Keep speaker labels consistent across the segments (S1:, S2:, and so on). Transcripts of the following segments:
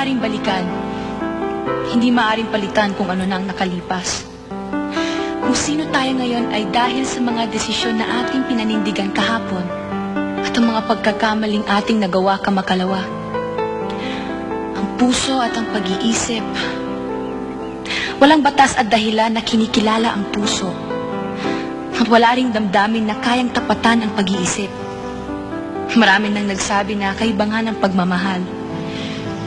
S1: maaring balikan, hindi maaring palitan kung ano na ang nakalipas. Kung sino tayo ngayon ay dahil sa mga desisyon na ating pinanindigan kahapon at ang mga pagkakamaling ating nagawa kamakalawa. Ang puso at ang pag-iisip. Walang batas at dahilan na kinikilala ang puso. At wala ring damdamin na kayang tapatan ang pag-iisip. Marami nang nagsabi na kaibangan ng pagmamahal,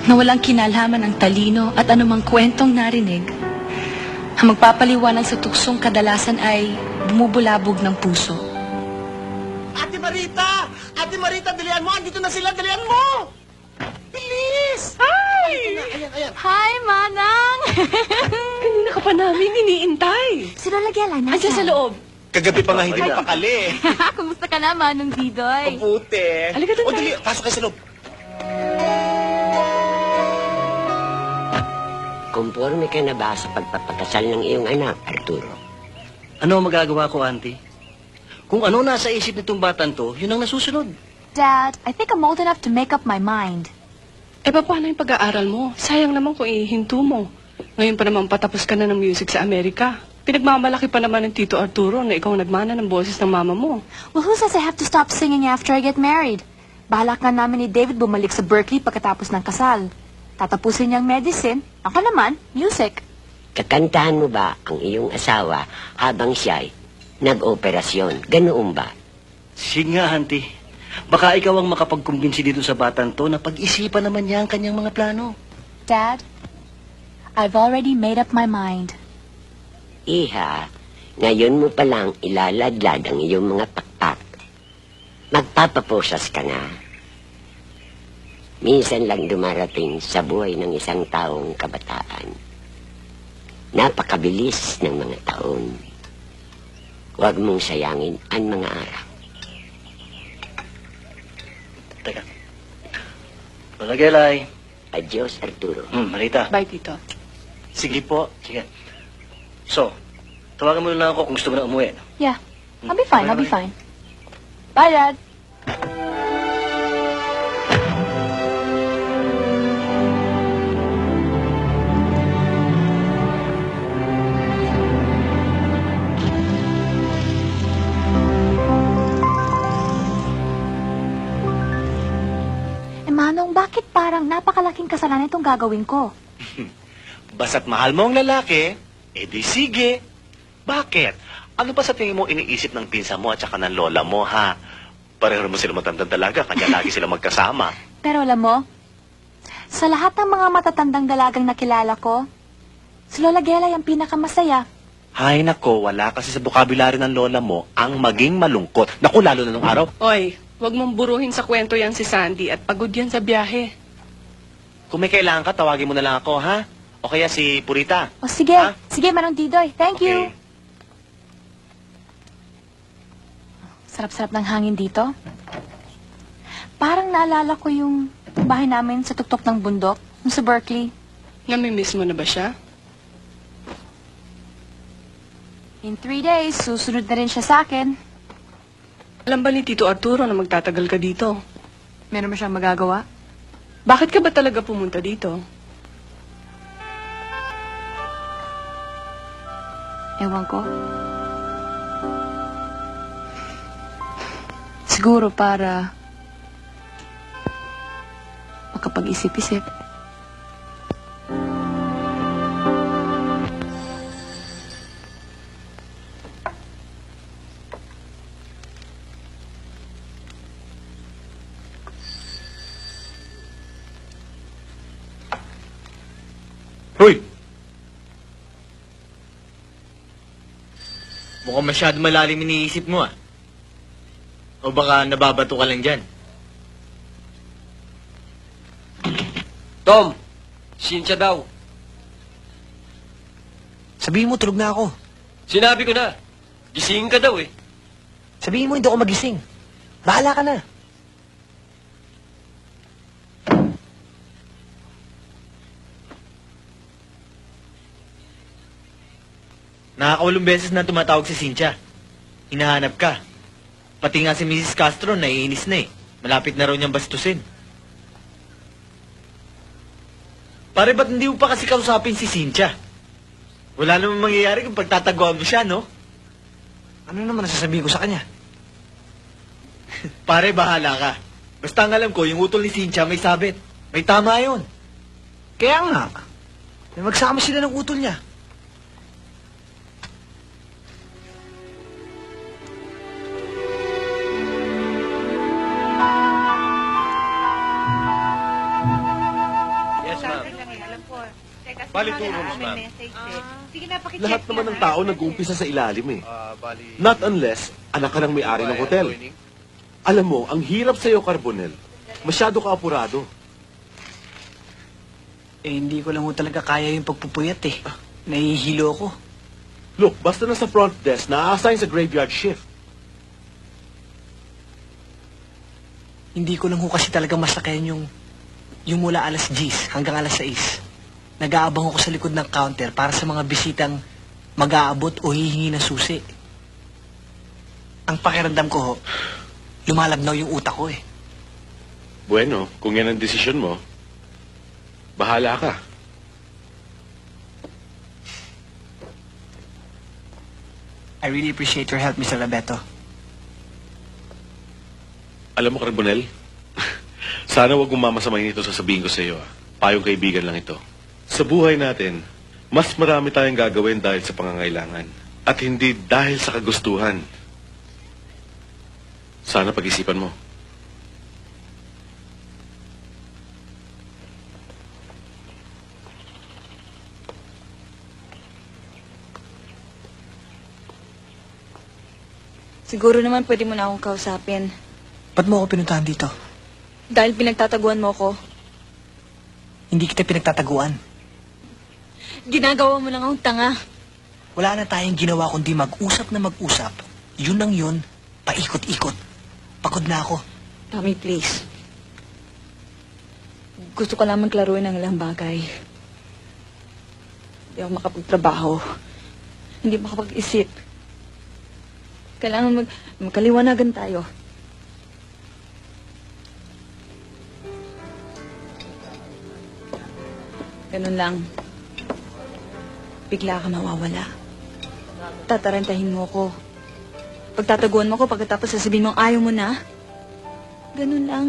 S1: na walang kinalaman ang talino at anumang kwentong narinig. Ang magpapaliwanag sa tuksong kadalasan ay bumubulabog ng puso.
S2: Ate Marita! Ate Marita, dalian mo! Andito na sila, dalian mo! Bilis!
S3: Hi!
S2: Ayan.
S1: Hi, Manang!
S3: Kanina ka pa namin iniintay.
S1: Sino Lagela?
S3: Andiyan sa loob.
S2: Kagabi pa nga hindi magpakali.
S1: Kumusta ka na, Manong Didoy?
S2: Mabuti.
S3: Halika doon
S2: O, dali,
S3: tayo.
S2: pasok kayo sa loob.
S4: Kumporme ka na ba sa pagpapakasal ng iyong anak, Arturo?
S5: Ano ang magagawa ko, Auntie? Kung ano nasa isip nitong batang to, yun ang nasusunod.
S1: Dad, I think I'm old enough to make up my mind.
S3: Eh, paano yung pag-aaral mo? Sayang naman kung ihinto mo. Ngayon pa naman patapos ka na ng music sa Amerika. Pinagmamalaki pa naman ng Tito Arturo na ikaw nagmana ng boses ng mama mo.
S1: Well, who says I have to stop singing after I get married? Balak nga namin ni David bumalik sa Berkeley pagkatapos ng kasal. Tatapusin niyang medicine, ako naman, music.
S4: Kakantahan mo ba ang iyong asawa habang siya'y nag-operasyon? Ganoon ba?
S5: Sige nga, Auntie. Baka ikaw ang makapagkumbinsi dito sa batang to na pag-isipan naman niya ang kanyang mga plano.
S1: Dad, I've already made up my mind.
S4: Iha, ngayon mo palang ilaladlad ang iyong mga pakpak. Magpapaposas ka na. Minsan lang dumarating sa buhay ng isang taong kabataan. Napakabilis ng mga taon. Huwag mong sayangin ang mga araw.
S5: Teka. Lola Gelay.
S4: Adios, Arturo.
S5: Marita.
S3: Bye, Tito.
S5: Sige po. Sige. So, tawagan mo lang ako kung gusto mo na umuwi.
S1: Yeah, I'll be fine, I'll be fine. Bye, Dad. Manong, bakit parang napakalaking kasalanan itong gagawin ko?
S2: Basta't mahal mo ang lalaki, edi sige. Bakit? Ano pa sa tingin mo iniisip ng pinsa mo at saka ng lola mo, ha? Pareho mo sila matandang dalaga, kanya lagi sila magkasama.
S1: Pero alam mo, sa lahat ng mga matatandang dalagang nakilala ko, si Lola Gelay ang pinakamasaya.
S2: Hay nako, wala kasi sa vocabulary ng lola mo ang maging malungkot. Naku, lalo na nung araw.
S3: Oy, huwag mong buruhin sa kwento yan si Sandy at pagod yan sa biyahe.
S2: Kung may kailangan ka, tawagin mo na lang ako, ha? O kaya si Purita.
S1: O sige,
S2: Ha?
S1: sige Manong Didoy, thank you.
S2: Okay.
S1: Sarap-sarap ng hangin dito. Parang naalala ko yung bahay namin sa tuktok ng bundok, yung sa Berkeley.
S3: Namimiss mo na ba siya?
S1: In 3 days, susunod na rin siya sa akin.
S3: Alam ba ni Tito Arturo na magtatagal ka dito?
S1: Meron ba siyang magagawa?
S3: Bakit ka ba talaga pumunta dito?
S1: Ewan ko. Siguro para makapag-isip-isip.
S6: Hoy! Mukhang masyado malalim iniisip mo, ah. O baka nababato ka lang dyan.
S7: Tom, Cynthia daw.
S8: Sabihin mo, tulog na ako.
S7: Sinabi ko na, gising ka daw eh.
S8: Sabihin mo, hindi ako magising. Bahala ka na.
S6: Nakakawalong beses na tumatawag si Cynthia. Hinahanap ka. Pati nga si Mrs. Castro, naiinis na eh. Malapit na raw niyang bastusin. Pare, ba't hindi mo pa kasi kausapin si Cynthia? Wala namang mangyayari kung pagtataguan mo siya, no?
S8: Ano naman nasasabihin ko sa kanya?
S6: Pare, bahala ka. Basta ang alam ko, yung utol ni Cynthia may sabit. May tama yun.
S8: Kaya nga. Magsama sila ng utol niya.
S7: Yes, ma'am.
S9: Balituro, ma'am. Lahat naman ng tao nag-uumpisa sa ilalim eh. Not unless anak ka ng may-ari ng hotel. Alam mo, ang hirap sa'yo, Carbonel. Masyado ka apurado.
S8: Eh, hindi ko lang ho talaga kaya yung pagpupuyat eh. Nahihilo ko.
S9: Look, basta na sa front desk, na-assign sa graveyard shift.
S8: Hindi ko lang ho kasi talaga masakayan yung mula alas 10 hanggang alas 6. Nag-aabang ako sa likod ng counter para sa mga bisitang mag-aabot o hihingi ng susi. Ang pakiramdam ko ho, lumalabnaw yung utak ko eh.
S9: Bueno, kung yan ang desisyon mo, bahala ka.
S8: I really appreciate your help, Mr. Labeto.
S9: Alam mo, Carbonel, sana wag mong mamasamahin ito sasabihin ko sa iyo. Payong kaibigan lang ito. Sa buhay natin, mas marami tayong gagawin dahil sa pangangailangan at hindi dahil sa kagustuhan. Sana pag-isipan mo.
S1: Siguro naman pwede mo na akong kausapin.
S8: Ba't mo ako pinuntahan dito?
S1: Dahil pinagtataguan mo ko.
S8: Hindi kita pinagtataguan.
S1: Ginagawa mo lang akong tanga.
S8: Wala na tayong ginawa kundi mag-usap na mag-usap. Yun ang yun, paikot-ikot. Pagod na ako.
S1: Tommy, please. Gusto ko lang maglaruin ng ilang bagay. Hindi ako makapagtrabaho. Hindi makapag-isip. Kailangan magkaliwanagan tayo. Ganun lang. Bigla ka mawawala. Tatarantahin mo ko. Pagtataguan mo ko, pagkatapos sasabihin mong ayaw mo na. Ganun lang.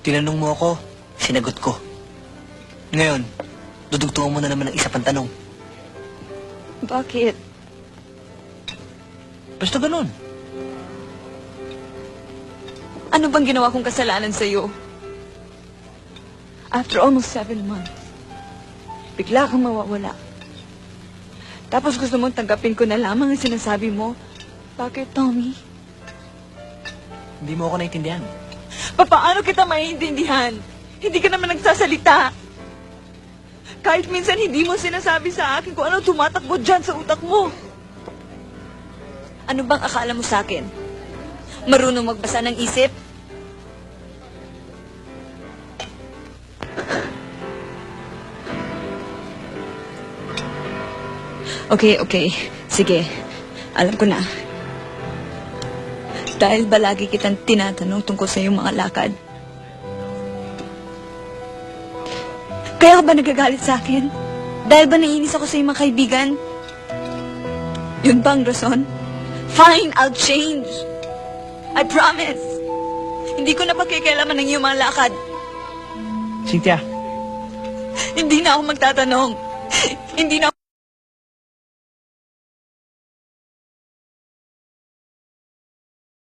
S8: Tinanong mo ako, sinagot ko. Ngayon, dudugtungan mo na naman ng isa pang tanong.
S1: Bakit?
S8: Basta ganun.
S1: Ano bang ginawa kong kasalanan sa'yo? After almost 7 months, bigla kang mawawala. Tapos gusto mong tanggapin ko na lamang ang sinasabi mo. Bakit, Tommy?
S8: Hindi mo ako naintindihan.
S1: Paano kita maiintindihan? Hindi ka naman nagsasalita. Kahit minsan hindi mo sinasabi sa akin kung ano tumatakbo dyan sa utak mo. Ano bang akala mo sa akin? Marunong magbasa ng isip? Okay. Sige. Alam ko na. Dahil ba lagi kitang tinatanong tungkol sa iyong mga lakad? Kaya ka ba nagagalit sa akin? Dahil ba naiinis ako sa iyong mga kaibigan? Yun ba ang rason? Fine, I'll change. I promise. Hindi ko na pakikialaman ng iyong mga lakad.
S8: Cynthia,
S1: Hindi na ako magtatanong. Hindi na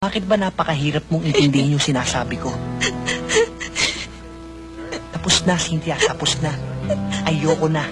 S8: bakit ba napakahirap mong intindihin yung sinasabi ko? Tapos na, Cynthia, tapos na. Ayoko na.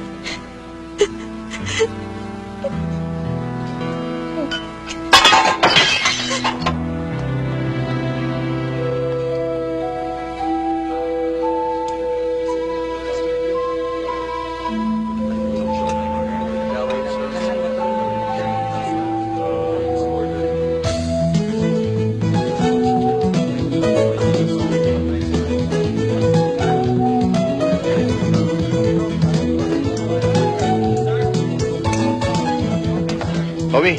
S9: Tommy,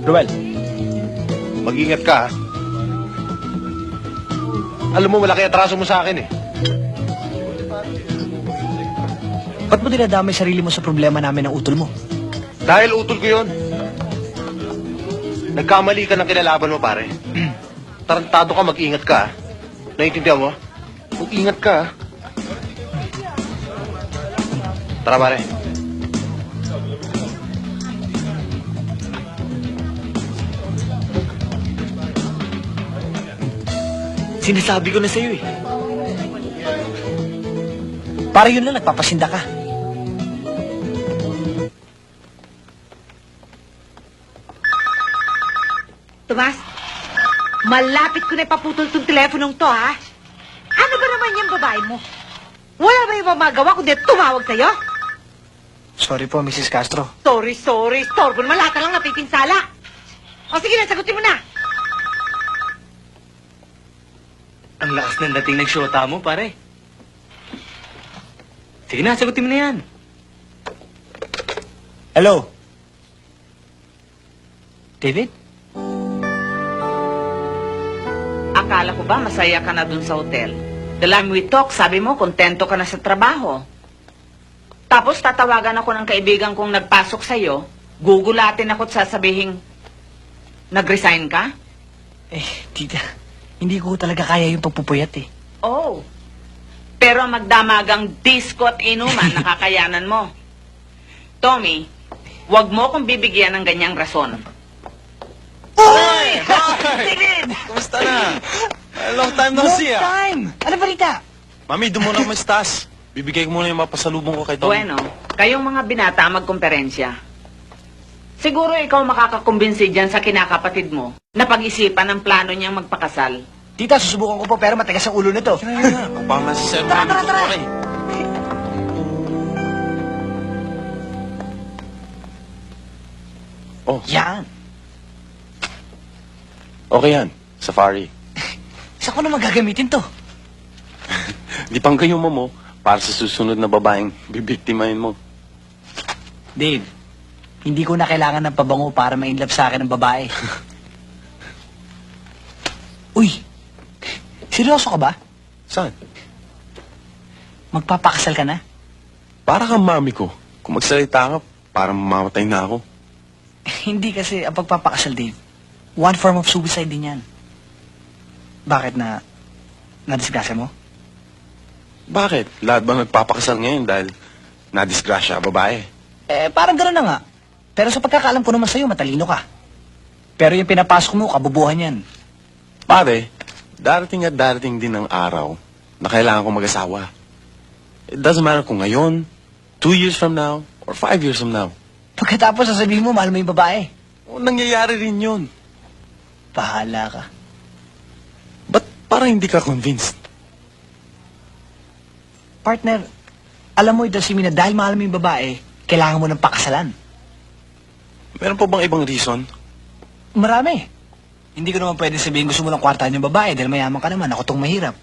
S6: Ruel,
S9: mag-ingat ka, ha? Alam mo, malaki atraso mo sa akin, eh.
S8: Ba't mo dinadamay sarili mo sa problema namin ng utol mo?
S9: Dahil utol ko yun. Nagkamali ka ng kinalaban mo, pare. Tarantado ka, mag-ingat ka. Naiintindihan mo? Mag-ingat ka. Tara, pare.
S6: Sinasabi ko na sa'yo eh.
S8: Para yun lang, nagpapasinda ka.
S10: Tomas, malapit ko na ipaputol tong telefonong to, ha? Ano ba naman yung babae mo? Wala ba yung magawa kundi tumawag sa'yo?
S8: Sorry po, Mrs. Castro.
S10: Sorry. Storbo naman lahat na lang napipinsala. O sige na, sagutin mo na.
S6: Ang lakas ng dating nagsyota mo, pare. Sige na, sagutin mo na yan.
S8: Hello? David?
S10: Akala ko ba masaya ka na dun sa hotel? The time we talk, sabi mo, kontento ka na sa trabaho. Tapos tatawagan ako ng kaibigan kong nagpasok sa'yo, gugulatin ako at sasabihing, nag-resign ka?
S8: Eh, tita, hindi ko talaga kaya yung pagpupuyat eh.
S10: Oh. Pero ang magdamagang disco at inuman, nakakayanan mo. Tommy, wag mo kong bibigyan ng ganyang rason.
S8: Uy! David!
S7: Kumusta na? Long time no see, ah.
S8: time! Ano balita?
S7: Mami, doon muna kami sa taas. Bibigay ko muna yung mapasalubong ko kay Tommy.
S10: Bueno, kayong mga binata magkomperensya. Siguro ikaw makakakumbinsi dyan sa kinakapatid mo na pag-isipan ang plano niyang magpakasal.
S8: Tita, susubukan ko po pero matigas ang ulo nito.
S7: Kaya na, kung pa man sa
S8: Tara, tara, tara.
S7: Okay.
S9: Oh,
S8: Yan.
S9: okay yan. Safari.
S8: Saan ko naman gagamitin to?
S9: Di pang kayo mo para sa susunod na babaeng bibiktimahin mo.
S8: Dave, hindi ko na kailangan ng pabango para ma-inlove sa akin ng babae. Uy! Seryoso ka ba?
S9: Saan?
S8: Magpapakasal ka na?
S9: Para kang mami ko. Kung magsalita ka, parang mamamatay na ako.
S8: Hindi kasi ang pagpapakasal, Dave. One form of suicide din yan. Bakit na... nadisgrasya mo?
S9: Bakit? Lahat ba nagpapakasal ngayon dahil nadisgrasya ka babae?
S8: Eh, parang gano'n na nga. Pero sa pagkakaalam ko naman sa'yo, matalino ka. Pero yung pinapasok mo, kabubuhan yan.
S9: Pare, darating at darating din ang araw na kailangan ko mag-asawa. It doesn't matter kung ngayon, 2 years from now, or 5 years from now.
S8: Pagkatapos sasabihin mo, mahal mo yung babae.
S9: O, nangyayari rin yun.
S8: Bahala ka.
S9: Ba't parang hindi ka convinced?
S8: Partner, alam mo, Idasimi, na dahil mahal mo yung babae, kailangan mo ng pakasalan.
S9: Meron pa bang ibang reason?
S8: Marami. Hindi ko naman pwede sabihin gusto mo lang kwartahan yung babae dahil mayaman ka naman, ako tong mahirap.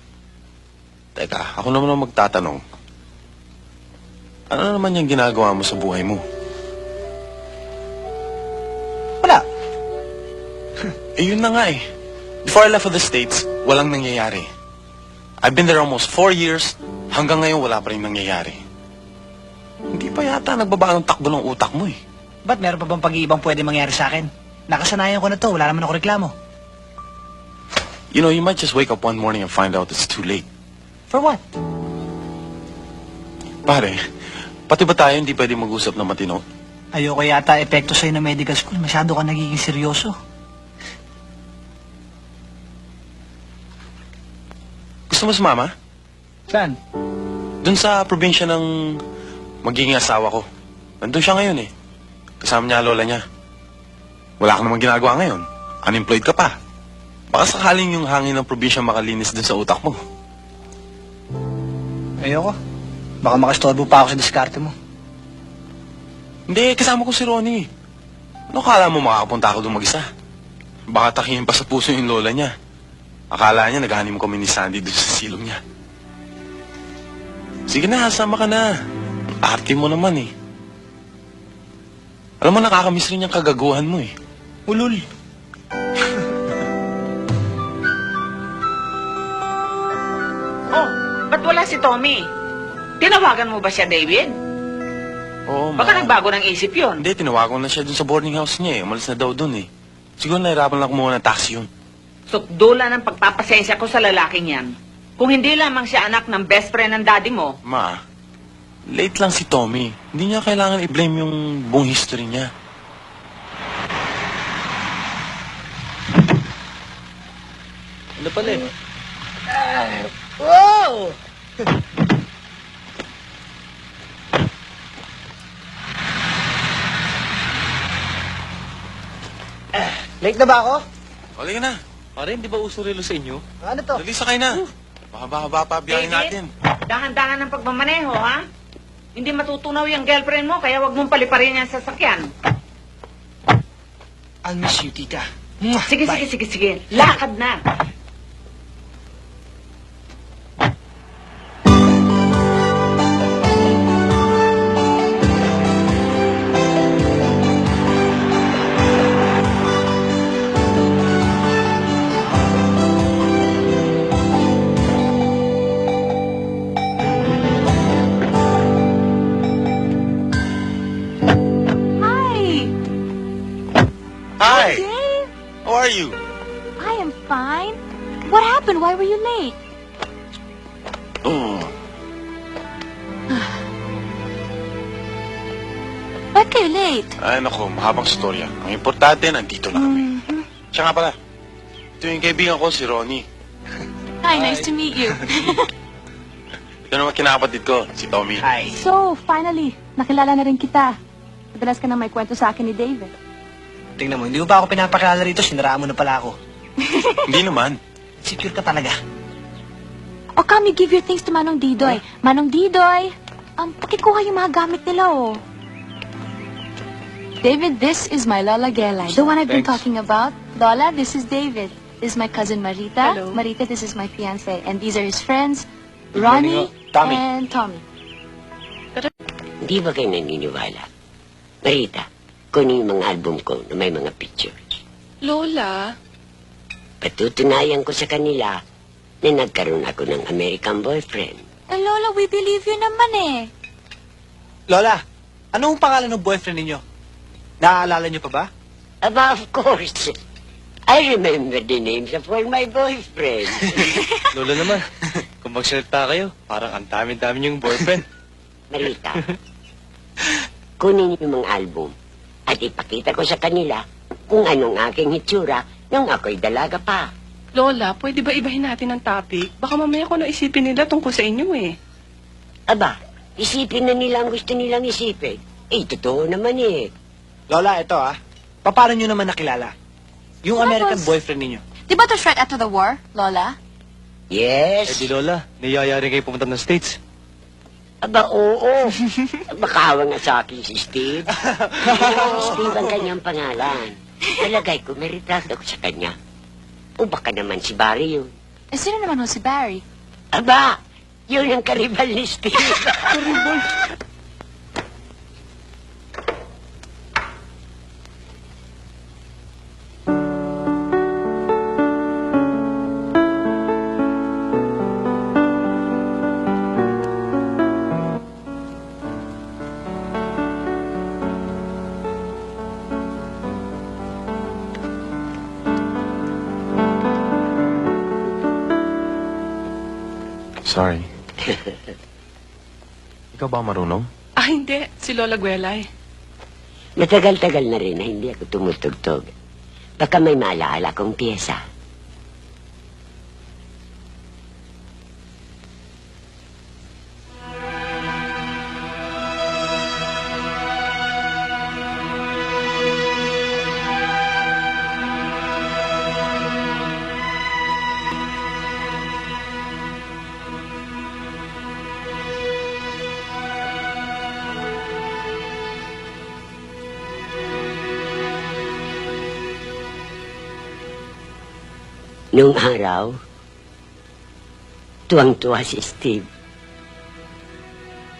S9: Teka, ako naman ang magtatanong. Ano naman yung ginagawa mo sa buhay mo?
S8: Wala.
S9: Eh, yun na nga eh. Before I left for the States, walang nangyayari. I've been there almost 4 years, hanggang ngayon wala pa rin nangyayari. Hindi pa yata nagbabago ng takbo ng utak mo eh.
S8: Ba't meron pa bang pag-iibang pwede mangyari sa akin? Nakasanayan ko na to, wala naman ako reklamo.
S9: You know, you might just wake up one morning and find out it's too late.
S8: For what?
S9: Pare, pati ba tayo hindi pwede mag-usap na matino?
S8: Ayoko yata epekto sa'yo ng medical school. Masyado ka nagiging seryoso.
S9: Gusto mo sumama?
S8: Saan?
S9: Doon sa probinsya ng magiging asawa ko. Nandun siya ngayon eh. Kasama niya lola niya. Wala ka namang ginagawa ngayon. Unemployed ka pa. Baka sakaling yung hangin ng probinsya makalinis dun sa utak mo.
S8: Ayoko. Baka makastorbo pa ako sa diskarte mo.
S9: Hindi, kasama ko si Ronnie. Ano kala mo makakapunta ako doon mag-isa? Baka takihin pa sa puso yung lola niya. Akala niya naghahanim kami ni Sandy doon sa silong niya. Sige na, sama ka na. Arte mo naman eh. Alam mo, nakakamiss rin yung kagaguhan mo eh.
S8: Ulul.
S10: Oh, ba't wala si Tommy? Tinawagan mo ba siya, David?
S7: Oo,
S10: Baka nagbago ng isip yun.
S7: Hindi, tinawagan na siya dun sa boarding house niya eh. Umalis na daw dun eh. Siguro nahirapan lang kumuha ng taxi yun.
S10: Sukdula ng pagpapasensya ko sa lalaking yan. Kung hindi lamang siya anak ng best friend ng daddy mo,
S7: Ma, late lang si Tommy. Hindi niya kailangan i-blame yung buong history niya.
S6: Ano pala eh?
S8: Late na ba ako?
S7: Wala ka na.
S6: Pare, hindi ba uso relo sa inyo?
S8: Ano to?
S7: Dali, sakay na. Baka pa biyahin natin.
S10: dahan-dahan ng pagmamaneho, ha? Hindi matutunaw yung girlfriend mo, kaya wag mong paliparin yung sasakyan.
S8: I'll miss you, tita.
S10: Sige,
S8: Bye.
S10: sige. Lakad na.
S7: Hi! How are you?
S1: I am fine. What happened? Why were you late? Ba't kayo late?
S7: Ay, naku, mahabang storya. Ang importante, nandito na kami. Siya nga pala. Ito yung kaibigan ko, si Ronnie.
S1: Hi, nice to meet you.
S7: Ito naman kinakapatid ko, si Tommy.
S8: Hi.
S1: So, finally, nakilala na rin kita. Madalas ka na may kwento sa akin ni David.
S8: Tingnan mo, hindi mo pa ako pinapakilala rito, sinaraan mo na pala ako.
S7: Hindi naman.
S8: Secure ka talaga.
S1: O, kami, give your things to Manong Didoy. Manong Didoy, pakikuha yung mga gamit nila, oh. David, this is my Lola Gelay, the one I've been talking about. Lola, this is David. This is my cousin Marita.
S3: Hello.
S1: Marita, this is my fiancé. And these are his friends, Ronnie
S8: Tommy.
S1: and Tommy.
S4: Hindi ba kayo naniniwala? Marita, kunin yung mga album ko na may mga pictures.
S3: Lola,
S4: Patutunayan ko sa kanila na nagkaroon ako ng American boyfriend.
S1: Lola, we believe you naman eh.
S8: Lola, anong pangalan ng boyfriend ninyo? Naaalala niyo pa ba?
S4: Aba, of course. I remember the names of all my boyfriends.
S6: Lola naman, kung magsalita kayo, parang ang dami-dami niyong boyfriend.
S4: Marita, kunin niyo yung mga album at ipakita ko sa kanila kung anong aking hitsura nung ako'y dalaga pa.
S3: Lola, pwede ba ibahin natin ang topic? Baka mamaya ko na isipin nila tungkol sa inyo eh.
S4: Aba, isipin na nila ang gusto nilang isipin. Eh, totoo naman eh.
S8: Lola, ito paano niyo naman nakilala? Yung American
S1: Tapos-
S8: boyfriend ninyo.
S1: Di ba to right after the war, Lola?
S6: Eh
S4: Yes.
S6: di Lola, niyayari kayo pumunta ng States.
S4: Aba, oo. Makawa nga sa akin si Steve. Steve ang kanyang pangalan. Talagay ko, may retrato ko sa kanya. O baka naman si Barry yun.
S1: Eh, sino naman ho si Barry?
S4: Aba, yun ang karibal ni Steve.
S7: Sorry. Ikaw ba marunong?
S3: Ah, hindi. Si Lola Guelay.
S4: Matagal-tagal na rin na hindi ako tumutugtog. Baka may maalaala kong piyesa. Noong araw, tuwang-tuwa si Steve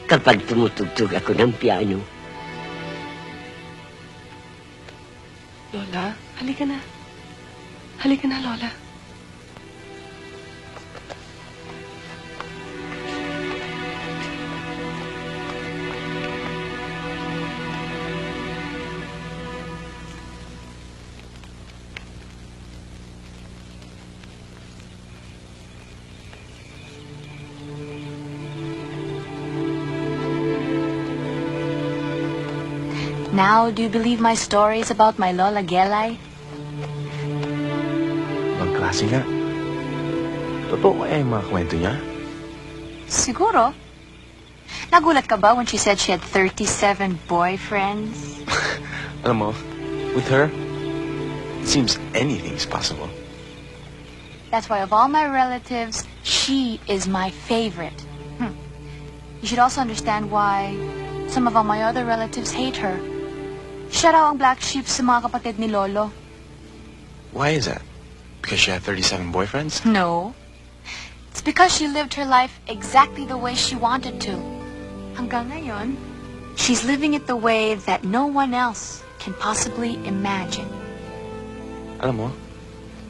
S4: kapag tumutugtog ako ng piano.
S3: Lola, halika na. Halika na, Lola.
S1: Now, do you believe my stories about my Lola Gelay?
S7: Ibang klase nga. Totoo kaya yung mga kwento niya?
S1: Siguro. Nagulat ka ba when she said she had 37 boyfriends?
S7: Alam mo, with her, it seems anything's possible.
S1: That's why of all my relatives, she is my favorite. You should also understand why some of all my other relatives hate her. Siya raw ang black sheep sa mga kapatid ni Lolo.
S7: Why is that? Because she had 37 boyfriends?
S1: No. It's because she lived her life exactly the way she wanted to. Hanggang ngayon, she's living it the way that no one else can possibly imagine.
S7: Alam mo,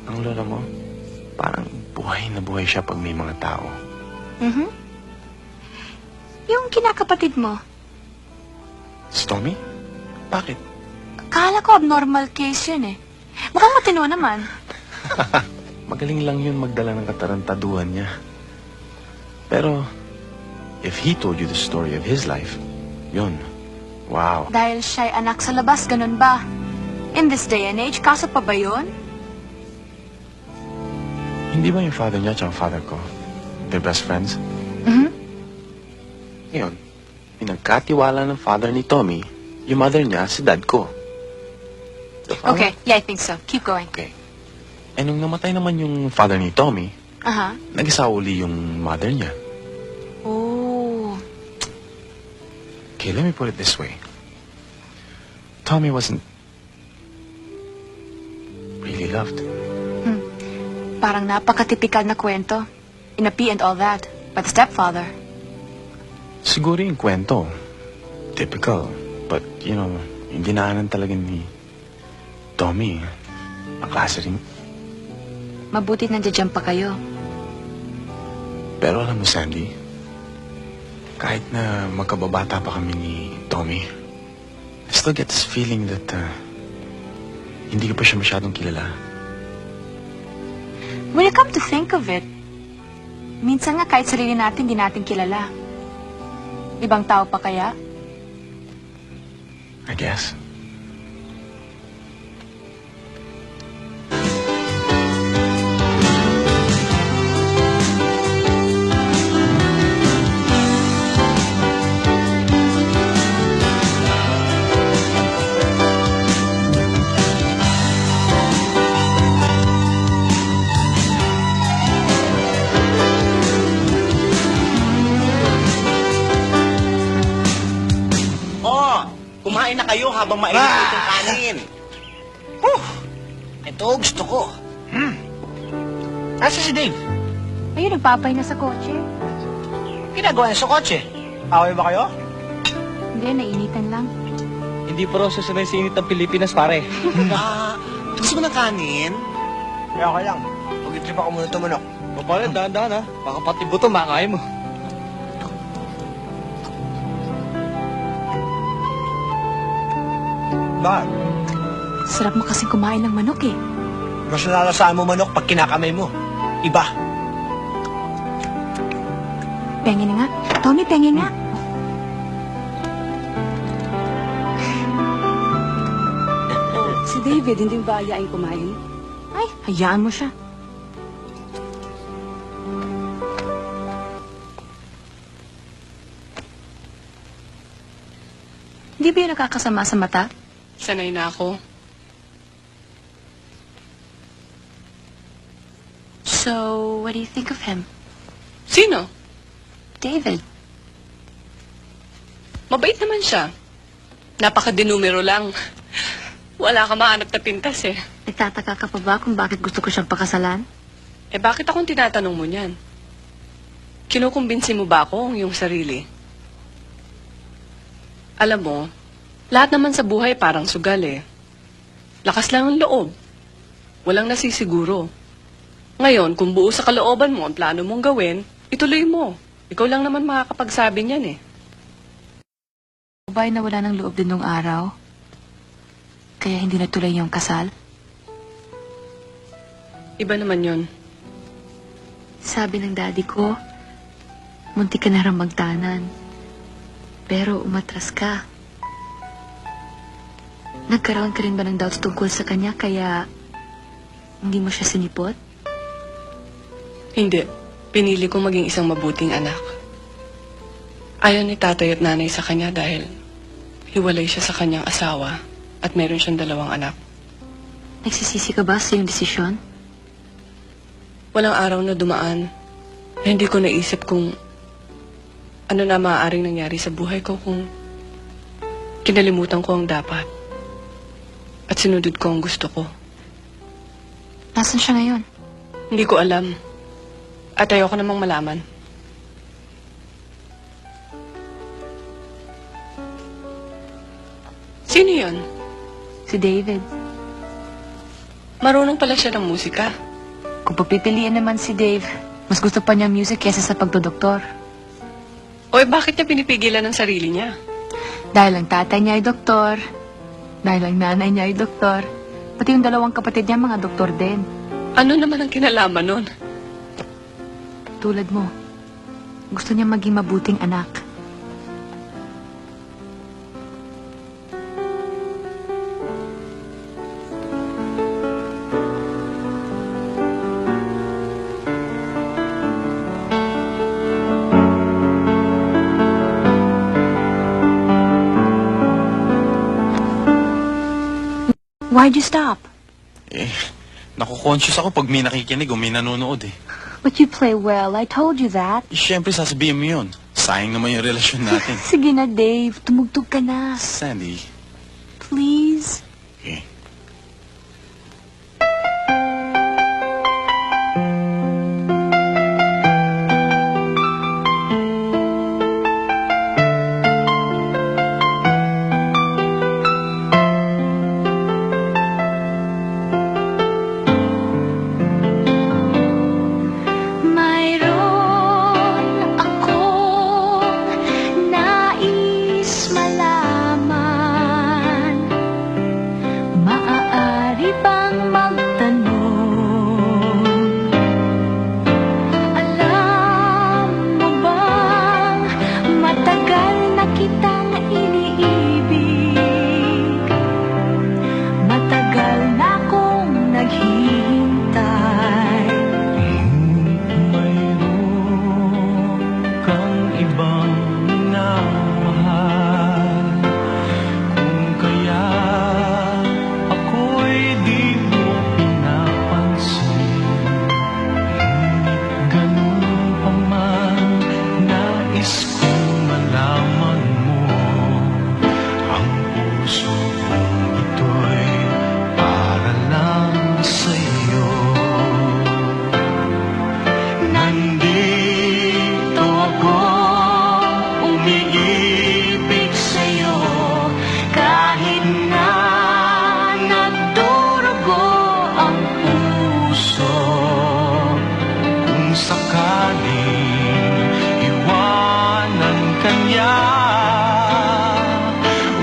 S7: ang lola mo, parang buhay na buhay siya pag may mga tao.
S1: Yung kinakapatid mo,
S7: Si Tommy? Bakit?
S1: akala ko abnormal case yun eh. Mukhang matino naman.
S7: Magaling lang yun magdala ng katarantaduhan niya. Pero, if he told you the story of his life, yun, wow.
S1: Dahil siya'y anak sa labas, ganun ba? In this day and age, kaso pa ba yun?
S7: Hindi ba yung father niya at yung father ko, they're best friends? Ngayon, pinagkatiwala ng father ni Tommy, yung mother niya, si dad ko. Tama?
S1: Okay, yeah, I think so. Keep going.
S7: Okay. Eh, nung namatay naman yung father ni Tommy,
S1: Aha.
S7: nag-isa uli yung mother niya.
S1: Oh.
S7: Okay, let me put it this way. Tommy wasn't really loved.
S1: Parang napaka-typical na kwento. Inapi and all that. By the stepfather.
S7: Siguro yung kwento, typical. But, you know, yung dinaanan talaga ni Tommy, ang klase rin.
S1: Mabuti nandiyan pa kayo.
S7: Pero alam mo, Sandy, kahit na magkababata pa kami ni Tommy, I still get this feeling that hindi ko pa siya masyadong kilala.
S1: When you come to think of it, minsan nga kahit sarili natin, di natin kilala. Ibang tao pa kaya?
S7: I guess.
S5: Kumain na kayo habang mainit itong kanin.
S8: Ito, gusto ko. Asa si Dave?
S1: Ayun, nagpapay na sa kotse.
S8: Ginagawa niya sa kotse. Away ba kayo?
S1: Hindi, nainitan lang.
S6: Hindi pa raw sasanay sa init ng Pilipinas, pare.
S5: Gusto mo ng kanin?
S8: Kaya okay lang. Pag-itrip ako muna ito manok.
S6: O pare, dahan-dahan ha. Baka pati buto makakain mo.
S8: Bakit?
S1: Sarap mo kasi kumain ng manok eh.
S8: Mas nalalasaan mo manok pag kinakamay mo. Iba.
S1: Pengi na nga. Tommy, pengi nga.
S3: Si David, hindi ba ayain kumain?
S1: Ay, hayaan mo siya. Hindi ba yun nakakasama sa mata?
S3: Sanay na ako.
S1: So, what do you think of him?
S3: Sino?
S1: David.
S3: Mabait naman siya. Napaka-dinumero lang. Wala ka mahanap na pintas eh.
S1: Nagtataka ka pa ba kung bakit gusto ko siyang pakasalan?
S3: Eh bakit akong tinatanong mo niyan? Kinukumbinsi mo ba ako ang iyong sarili? Alam mo, lahat naman sa buhay parang sugal eh. Lakas lang ang loob. Walang nasisiguro. Ngayon, kung buo sa kalooban mo ang plano mong gawin, ituloy mo. Ikaw lang naman makakapagsabi niyan eh.
S1: Ba'y nawala ng loob din nung araw? Kaya hindi natuloy yung kasal?
S3: Iba naman yun.
S1: Sabi ng daddy ko, munti ka na rin magtanan. Pero umatras ka. Nagkaroon ka rin ba ng doubts tungkol sa kanya kaya hindi mo siya sinipot?
S3: Hindi. Pinili ko maging isang mabuting anak. Ayaw ni tatay at nanay sa kanya dahil hiwalay siya sa kanyang asawa at meron siyang 2 anak.
S1: Nagsisisi ka ba sa iyong desisyon?
S3: Walang araw na dumaan na hindi ko naisip kung ano na maaaring nangyari sa buhay ko kung kinalimutan ko ang dapat at sinunod ko ang gusto ko.
S1: Nasaan siya ngayon?
S3: Hindi ko alam at ayoko namang malaman. Sino yun?
S1: Si David.
S3: Marunong pala siya ng musika.
S1: Kung pagpipilian naman si Dave, mas gusto pa niya music kesa sa pagdodoktor.
S3: O bakit niya pinipigilan ng sarili niya?
S1: Dahil ang tatay niya ay doktor, dahil ang nanay niya ay doktor, pati yung 2 kapatid niya mga doktor din.
S3: Ano naman ang kinalaman nun?
S1: Tulad mo, gusto niya maging mabuting anak. Why'd you stop?
S7: Naku-conscious ako pag may nakikinig o may nanonood eh.
S1: But you play well, I told you that.
S7: Siyempre sasabihin mo yun. Sayang naman yung relasyon natin.
S1: Sige na, Dave. Tumugtog ka na.
S7: Sandy.
S1: Please.
S7: Okay.
S1: Mayroon akong nais malaman. Maaari bang magtanong? Alam mo bang matagal na kitang iniibig? Matagal na akong naghihintay.
S11: Kang ibang minamahal, kung kaya ako'y di mo pinapansin. Ngunit ganun pa man, nais kong malaman mo, ang puso kong ito'y para lang sa'yo. Nandito ako, umiibig sa'yo, kahit na nagdurugo ang puso. Kung sakaling iwanan ka niya,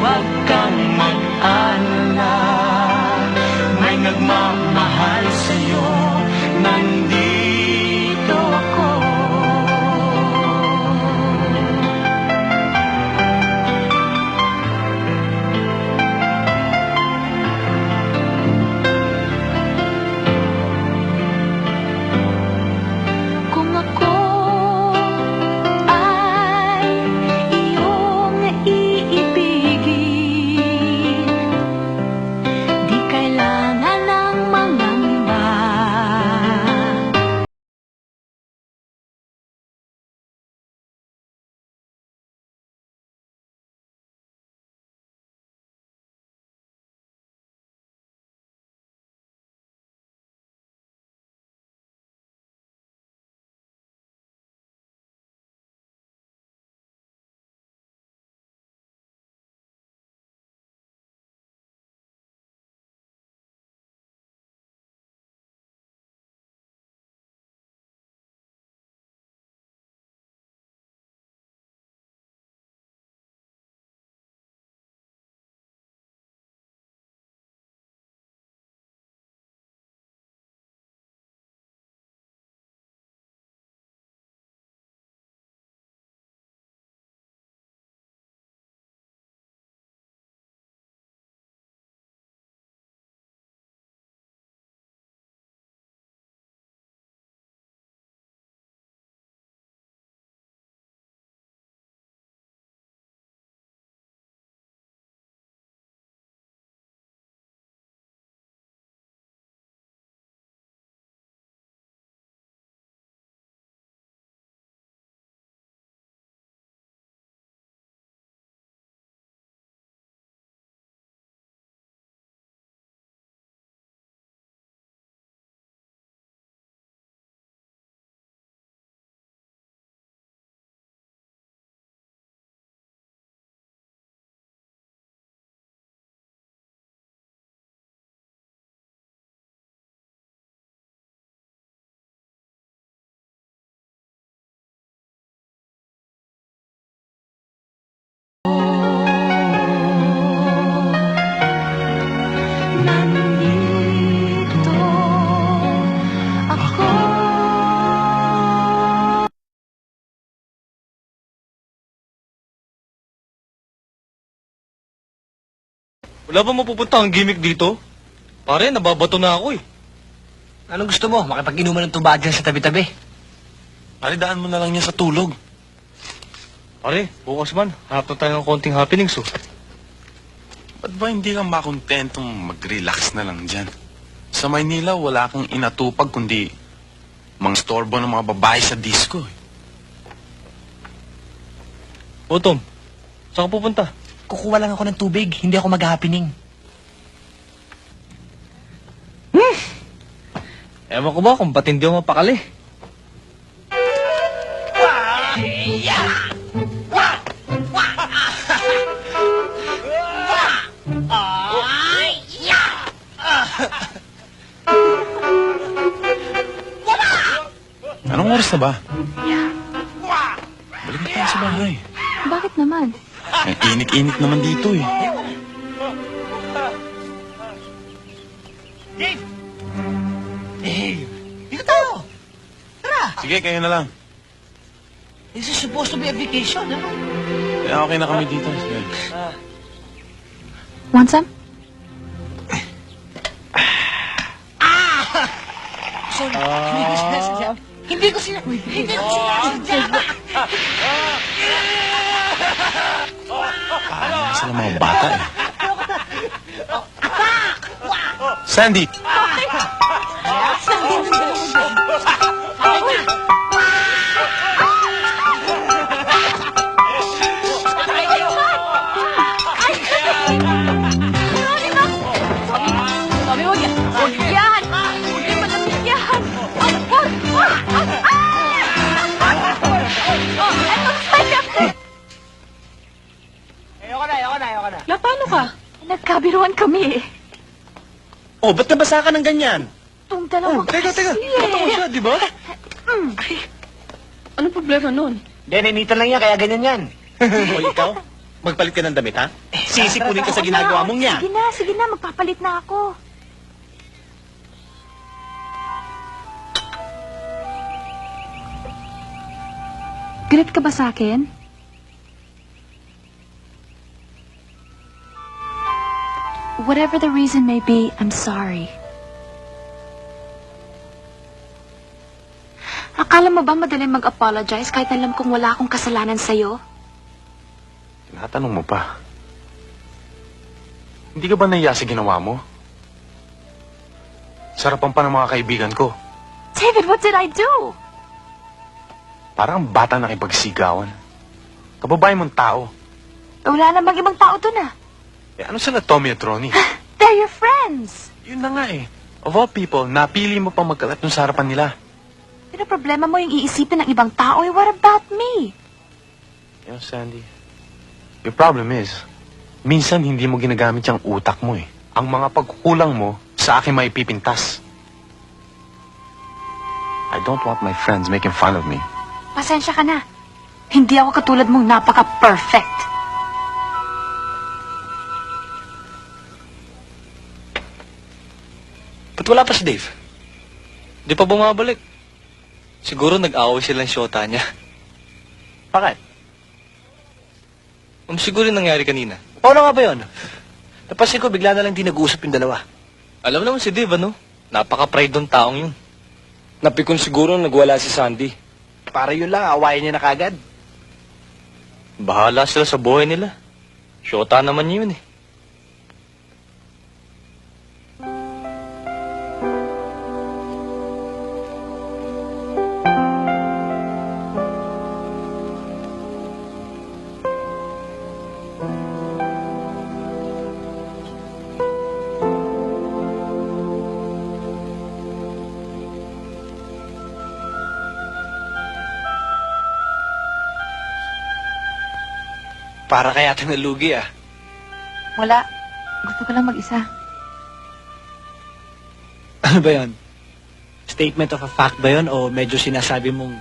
S11: huwag kang mag-alala, may nagmamahal sa'yo, nandito ako.
S1: Kung ako
S6: Wala ba mapupunta ang gimmick dito? Pare, nababato na ako eh.
S8: Anong gusto mo? Makipag-inuman ng tuba dyan sa tabi-tabi.
S7: Pare, daan mo na lang niya sa tulog.
S6: Pare, bukas man, hanap na tayo ng konting happenings oh.
S7: Ba't ba hindi ka makontentong mag-relax na lang dyan? Sa Maynila, wala kang inatupag kundi mga storbo ng mga babae sa disco. Eh.
S6: O Tom, saan ka pupunta?
S8: Kukuha lang ako ng tubig, hindi ako mag-happening.
S6: Ewan ko ba kung ba't hindi ako mapakali?
S7: Anong oras na ba? Balik na tayo sa bahay.
S1: Bakit naman?
S7: Ang init-init naman dito eh.
S8: Dito tayo!
S7: Sige, kayo na lang.
S8: This is supposed to be a vacation, ano?
S7: Kaya okay na kami dito. Sige.
S1: Want some?
S8: Sorry, hindi ko sinasadya. Hindi ko sinasadya.
S7: Sila mga bata eh. Sandy!
S1: Sabi, huwag yan! Huwag yan! Huwag yan malamig yan!
S8: Ayoko na.
S3: La, paano ka?
S1: Nagkabiruan kami eh.
S5: Oh, ba't nabasa ka ng ganyan?
S1: Itong dalawang
S6: Teka, totoo siya, di ba?
S3: Anong problema nun?
S8: Ninitan lang yan, kaya ganyan yan.
S5: O ikaw, magpalit ka ng damit, ha? Sisipunin ka sa ginagawa mong yan.
S1: Sige na, magpapalit na ako. Galit ka ba sa akin? Whatever the reason may be, I'm sorry. Akala mo ba madaling mag-apologize kahit alam kong wala akong kasalanan sa'yo?
S7: Tinatanong mo pa. Hindi ka ba nahiya sa ginawa mo? Sarapan pa ng mga kaibigan ko.
S1: David, what did I do?
S7: Parang bata nakipagsigawan. Kababae mong tao.
S1: Wala namang ibang tao dun ah.
S7: Eh, ano sila Tommy at Ronnie?
S1: They're your friends.
S7: Yun na nga eh. Of all people, napili mo pang magkalat dun sa harapan nila.
S1: Pero problema mo yung iisipin ng ibang tao, eh, what about me?
S7: You know, Sandy, your problem is, minsan hindi mo ginagamit yung utak mo eh. Ang mga pagkukulang mo, sa akin may pipintas. I don't want my friends making fun of me.
S1: Pasensya ka na. Hindi ako katulad mong napaka-perfect.
S6: Ba't wala pa si Dave? Di pa bumabalik. Siguro nag-away silang syota niya.
S5: Bakit?
S6: Siguro yung nangyari kanina.
S5: Paano nga ba yun? Napansin ko, bigla na lang di nag-uusap yung dalawa.
S6: Alam naman si Dave, ano? Napaka-pride ng taong yun.
S5: Napikon siguro nagwala si Sandy. Para yun lang, awayan niya na kagad.
S6: Bahala sila sa buhay nila. Syota naman yun eh.
S5: Para kaya ito nalugi ah.
S1: Wala. Gusto ko lang mag-isa.
S8: Ano ba yun? Statement of a fact ba yun? O medyo sinasabi mong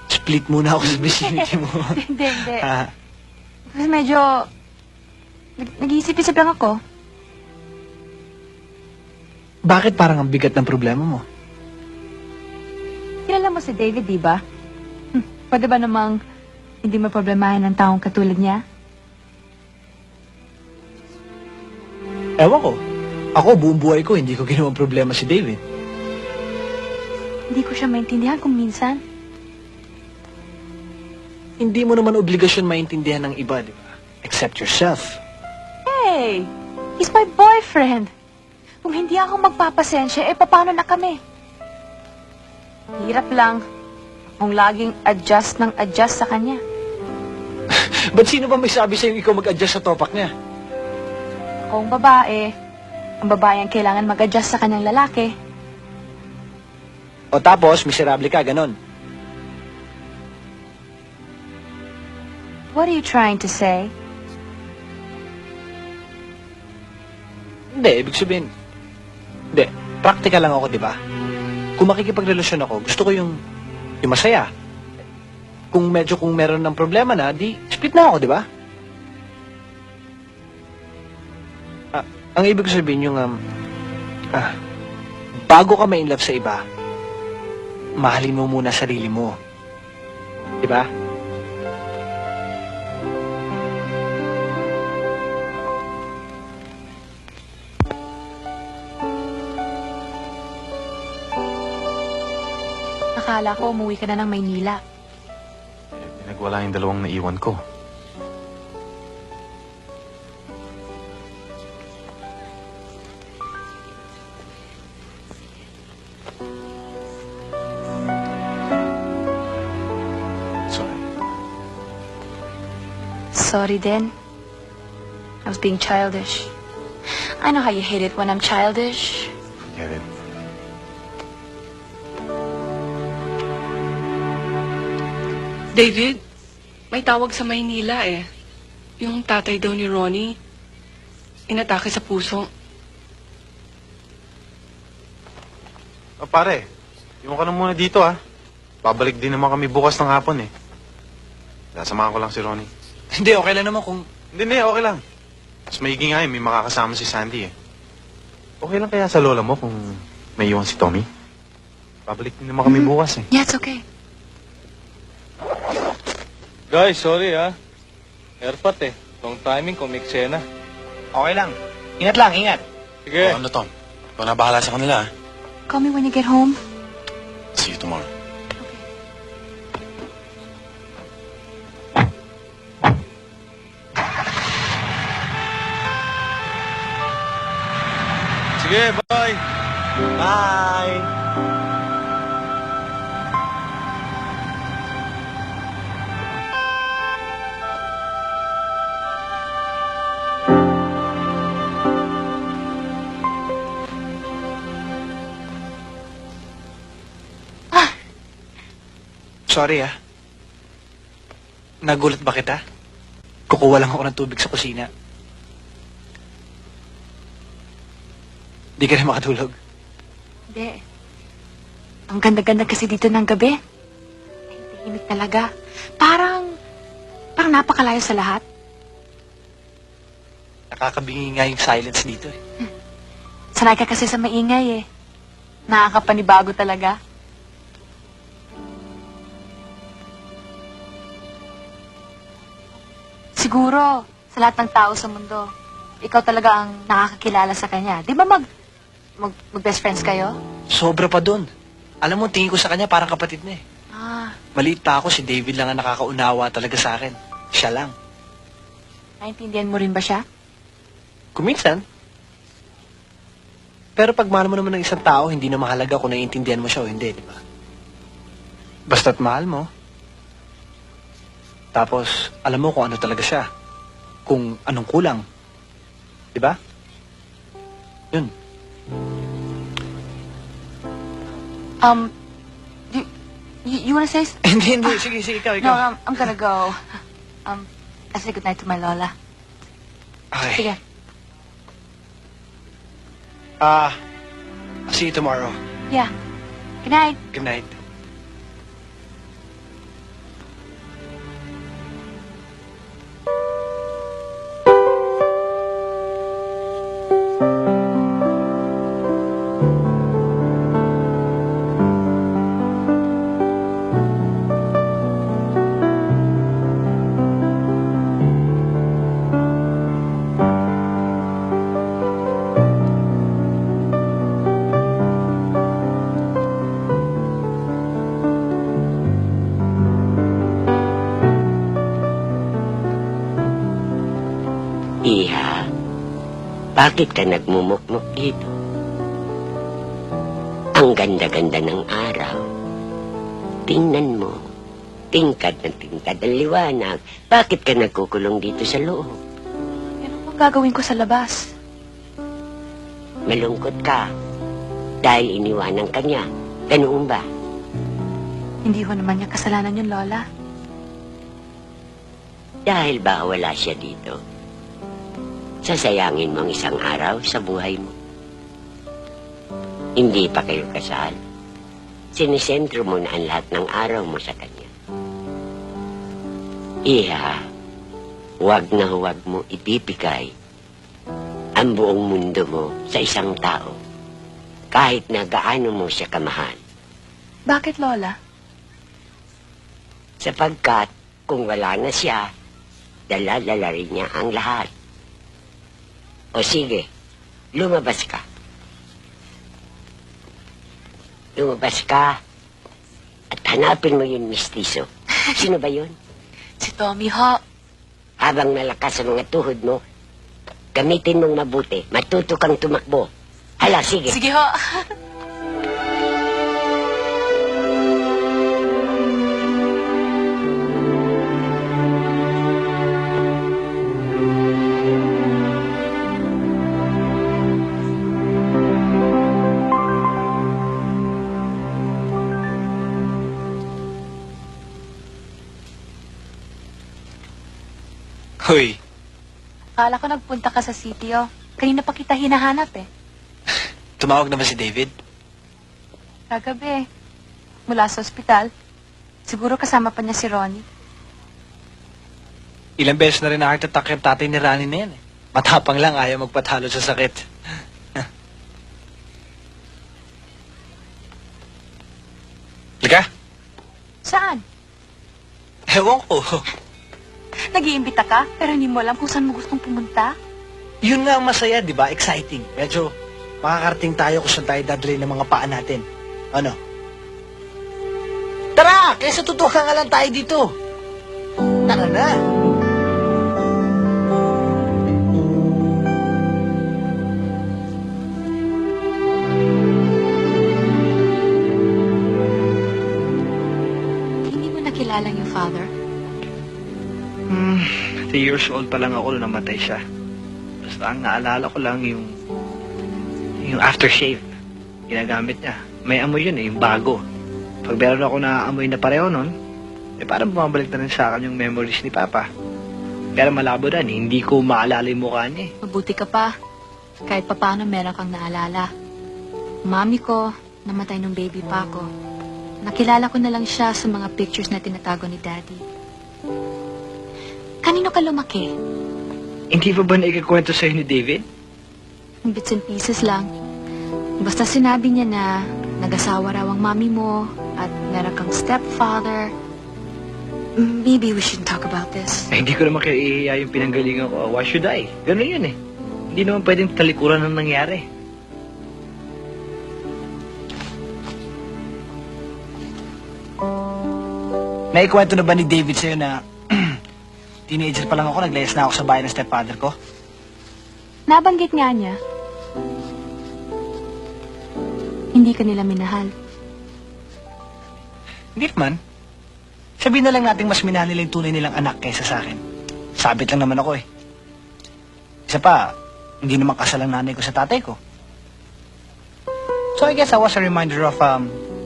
S8: split muna ako sa vicinity mo?
S1: Hindi.
S8: Ah,
S1: Kasi medyo... Nag-iisip-isip lang ako.
S8: bakit parang ang bigat ng problema mo?
S1: Kilala mo si David, di ba? Pwede ba namang hindi maproblemahin ng taong katulad niya?
S8: Ewan ko. Ako, buong buhay ko, hindi ko ginawang problema si David.
S1: Hindi ko siya maintindihan kung minsan.
S8: Hindi mo naman obligasyon maintindihan ng iba, di ba? Except yourself.
S1: Hey, he's my boyfriend. Kung hindi ako magpapasensya, paano na kami? Hirap lang kung laging adjust sa kanya.
S8: Ba't sino ba may sabi sa'yo ikaw mag-adjust sa topak niya?
S1: Kung babae, ang babae ang kailangan mag-adjust sa kanyang lalaki.
S8: O tapos, miserable ka, ganon.
S1: What are you trying to say?
S8: Hindi, ibig sabihin, hindi, practical lang ako, di ba? Kung makikipagrelasyon ako, gusto ko yung masaya. Kung meron ng problema na, di, split na ako, di ba? Ang ibig ko sabihin yung, bago ka ma-in love sa iba, mahalin mo muna sarili mo. Di ba?
S1: Akala ko umuwi ka na ng Maynila.
S7: Pinagwala yung dalawang naiwan ko. Sorry.
S1: Sorry din. I was being childish. I know how you hate it when I'm childish.
S7: Forget it.
S3: David, may tawag sa Maynila eh. Yung tatay daw ni Ronnie, inatake sa puso.
S7: Pare, iwan ka na muna dito Babalik din naman kami bukas ng hapon eh. Sasamahan ko lang si Ronnie.
S8: Hindi, okay lang naman kung...
S7: Hindi, okay lang. Mas maigi nga may makakasama si Sandy eh. Okay lang kaya sa lola mo kung may iwan si Tommy? Babalik din naman kami bukas eh.
S1: Yeah, it's okay.
S6: Guys, sorry Airpat Wrong timing kung may eksena.
S8: Okay lang. Ingat lang, ingat.
S6: Sige.
S7: Ano, Tom? Ikaw na bahala sa kanila
S1: Call me when you get home.
S7: See you tomorrow.
S6: Sige, bye.
S8: Bye! Sorry Nagulat ba kita? Kukuha lang ako ng tubig sa kusina. Di ka na makatulog.
S1: Hindi. Ang ganda-ganda kasi dito ng gabi. Tahimik talaga. Parang napakalayo sa lahat.
S8: Nakakabingi nga yung silence dito
S1: Sanay ka kasi sa maingay Nakakapanibago talaga. Siguro, sa lahat ng tao sa mundo, ikaw talaga ang nakakakilala sa kanya. Di ba mag-best friends kayo?
S8: Sobra pa dun. Alam mo, tingin ko sa kanya parang kapatid na Maliit pa ako, si David lang ang nakakaunawa talaga sa akin. Siya lang.
S1: Naintindihan mo rin ba siya?
S8: Kuminsan. Pero pag mahal mo naman ng isang tao, hindi na mahalaga kung naiintindihan mo siya o hindi, di ba? Basta't mahal mo. Tapos, alam mo kung ano talaga siya. Kung anong kulang. Di ba? Yun.
S1: You wanna say...
S8: Hindi. Sige, ikaw.
S1: No, I'm gonna go. I say goodnight to my lola.
S8: Okay.
S1: Sige.
S8: I'll see you tomorrow.
S1: Yeah. Good night.
S8: Good night.
S4: Bakit ka nagmumukmuk dito? Ang ganda-ganda ng araw. Tingnan mo. Tingkad na tingkad ang liwanag. Bakit ka nagkukulong dito sa loob?
S1: Ano bang gagawin ko sa labas?
S4: Malungkot ka. Dahil iniwanan ka niya. Ganoon ba?
S1: Hindi ko naman niya kasalanan yun, Lola.
S4: Dahil ba wala siya dito? Sasayangin mo ang isang araw sa buhay mo. Hindi pa kayo kasal. Sinisentro mo na ang lahat ng araw mo sa kanya. Iha, huwag na huwag mo ipipigay ang buong mundo mo sa isang tao. Kahit na gaano mo siya kamahal.
S1: Bakit, Lola?
S4: Sapagkat kung wala na siya, dala-dala rin niya ang lahat. O sige, lumabas ka. Lumabas ka at hanapin mo yung mistiso. Sino ba yun?
S1: Si Tommy ho.
S4: Habang malakas ang mga tuhod mo, gamitin mong mabuti. Matuto kang tumakbo. Hala, sige.
S1: Sige ho.
S8: Hoy,
S1: Akala ko nagpunta ka sa city, oh. Kanina pa kita hinahanap, eh.
S8: tumawag na ba si David?
S1: Kagabi. Mula sa ospital. Siguro kasama pa niya si Ronnie.
S8: Ilang beses na rin na-heart attack yung tatay ni Rani na yan eh. Matapang lang, ayaw magpatalo sa sakit. Lika,
S1: Saan?
S8: ewan ko.
S1: Nag-iimbita ka, pero hindi mo alam kung saan mo gustong pumunta?
S8: Yun nga ang masaya, di ba? Exciting. Medyo makakarating tayo kung saan tayo dadali ng mga paa natin. Ano? Tara! Kaysa tutukan nga lang tayo dito. Tara na.
S1: Hindi mo nakilala yung father?
S6: 3 years old pa lang ako nung namatay siya. Basta ang naalala ko lang yung aftershave. Ginagamit niya. May amoy yun eh, yung bago. Pag meron ako naaamoy na pareho nun, parang bumabalik na rin sa akin yung memories ni Papa. Pero malabo na, hindi ko maalala yung mukha niya eh.
S1: Mabuti ka pa. Kahit papaano meron kang naalala. Mami ko, namatay nung baby pa ako. Nakilala ko na lang siya sa mga pictures na tinatago ni Daddy. Kanino ka lumaki?
S6: Hindi pa ba naikakwento sa'yo ni David?
S1: Bits and pieces lang. Basta sinabi niya na nag-asawa raw ang mami mo at meron kang stepfather. Maybe we shouldn't talk about this.
S6: Hindi ko naman kayo ihiya yung pinanggalingan ko. Why should I? Ganun yun eh. Hindi naman pwedeng talikuran ng nangyari.
S8: Naikwento na ba ni David sa'yo na teenager pa lang ako, naglayas na ako sa bahay ng stepfather ko?
S1: Nabanggit nga niya. Hindi ka nila minahal.
S8: Hindi naman. Sabihin na lang natin mas minahal nila yung tunay nilang anak kaysa sa akin. Sabit lang naman ako eh. Isa pa, hindi naman kasal ang nanay ko sa tatay ko. So I guess I was a reminder of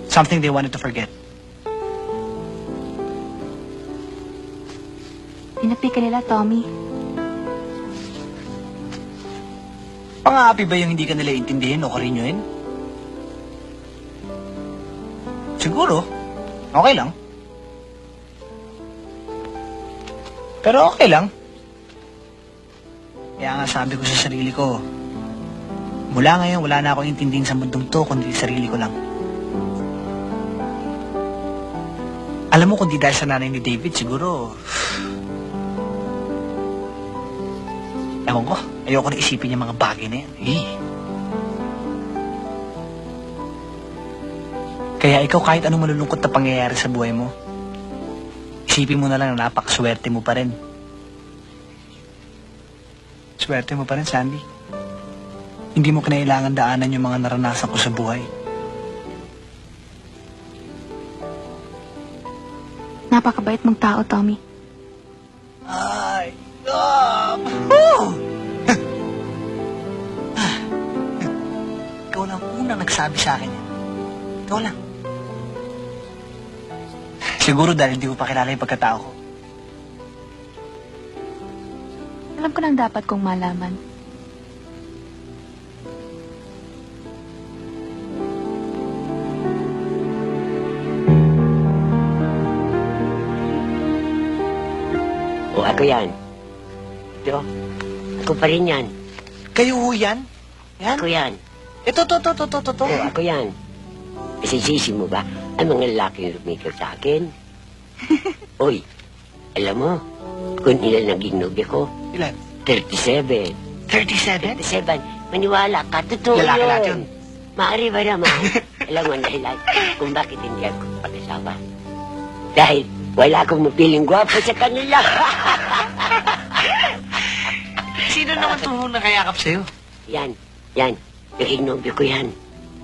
S8: something they wanted to forget.
S1: Pinapi ka nila, Tommy.
S8: Pang-aapi ba yung hindi ka nila intindihin o karinyoin? Siguro. Okay lang. Pero okay lang. Kaya nga sabi ko sa sarili ko, mula ngayon wala na akong intindihin sa mundong to kundi sarili ko lang. Alam mo kung di dahil sa nanay ni David, siguro... Ewan ko, ayoko na isipin yung mga bagay na yan. Kaya ikaw kahit anong malulungkot na pangyayari sa buhay mo, isipin mo na lang na napakaswerte mo pa rin. Swerte mo pa rin, Sandy. Hindi mo kinailangan daanan yung mga naranasan ko sa buhay.
S1: Napakabait mong tao, Tommy.
S8: Ay, oh! Ikaw lang unang nagsabi sa akin yan. Ikaw lang. Siguro dahil hindi ko pa kilala yung pagkatao ko.
S1: Alam ko nang dapat kong malaman.
S4: O ako yan. Ito, ako pa rin yan.
S8: Kayo ho yan? Yan?
S4: Ako yan.
S8: Ito.
S4: O ako yan. Isisisi mo ba ang mga lalaking lumigaw sa akin? Uy, alam mo, kung ilan naging nobya ko?
S8: Ilan?
S4: 37.
S8: 37?
S4: 37. Maniwala ka, totoo
S8: Lalaki lahat yun.
S4: Maaari ba naman? Alam mo ang dahilan kung bakit hindi ako pag-asawa. Dahil wala akong mapiling gwapo sa kanila.
S8: Sino naman tuhong nakayakap sa'yo?
S4: Yan. Naging nobya ko yan.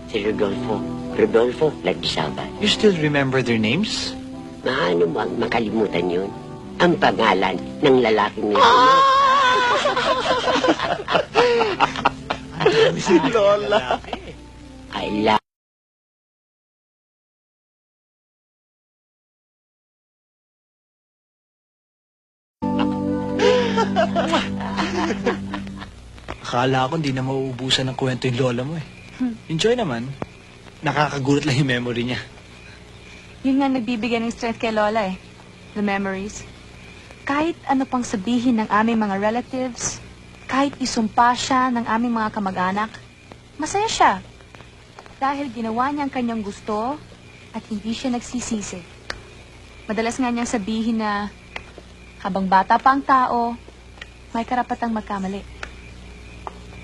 S4: Si Rodolfo. Rodolfo Lagdisaban.
S6: You still remember their names?
S4: Maano bang makalimutan yun? Ang pangalan ng lalaking nila.
S9: Si Lola.
S4: I love
S8: Akala ko hindi na mauubusan ng kwento yung lola mo eh. Enjoy naman. Nakakagulat lang yung memory niya.
S1: Yun nga nagbibigay ng strength kay Lola eh. The memories. Kahit ano pang sabihin ng aming mga relatives, kahit isumpa siya ng aming mga kamag-anak, masaya siya. Dahil ginawa niya ang kanyang gusto at hindi siya nagsisisi. Madalas nga niyang sabihin na habang bata pa ang tao, may karapatang magkamali.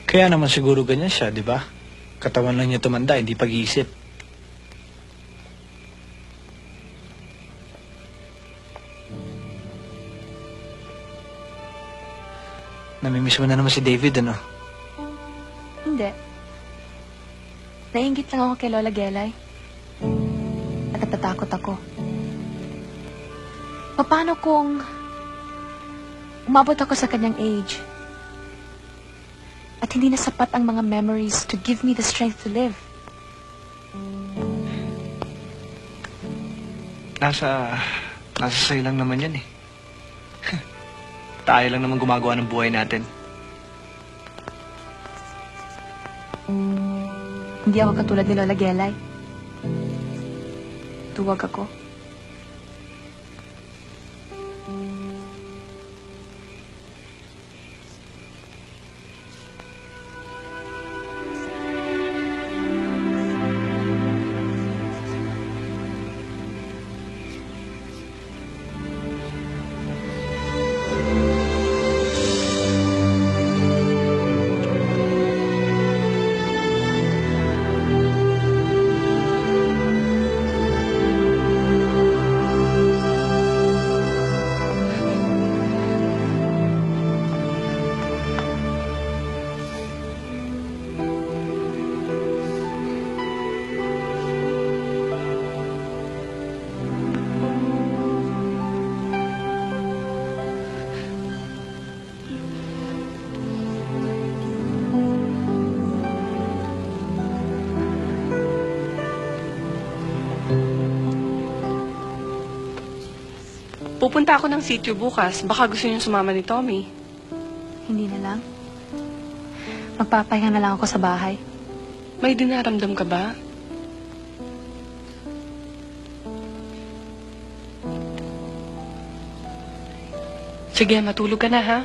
S8: Kaya naman siguro ganyan siya, di ba? Katawan lang niya tumanda, hindi pag-iisip. Namimiss mo na naman si David, ano?
S1: Hindi. Nainggit lang ako kay Lola Gelay. At natatakot ako. Paano kung umabot ako sa kanyang age at hindi na sapat ang mga memories to give me the strength to live?
S8: Nasa sa'yo lang naman yan eh. Tayo lang naman gumagawa ng buhay natin.
S1: Hindi ako katulad ni Lola Gelay. Tuwag ako.
S3: Pupunta ako ng sitio bukas. Baka gusto niyo sumama ni Tommy.
S1: Hindi na lang. Magpapahinga na lang ako sa bahay.
S3: May dinaramdam ka ba? Sige, matulog ka na, ha?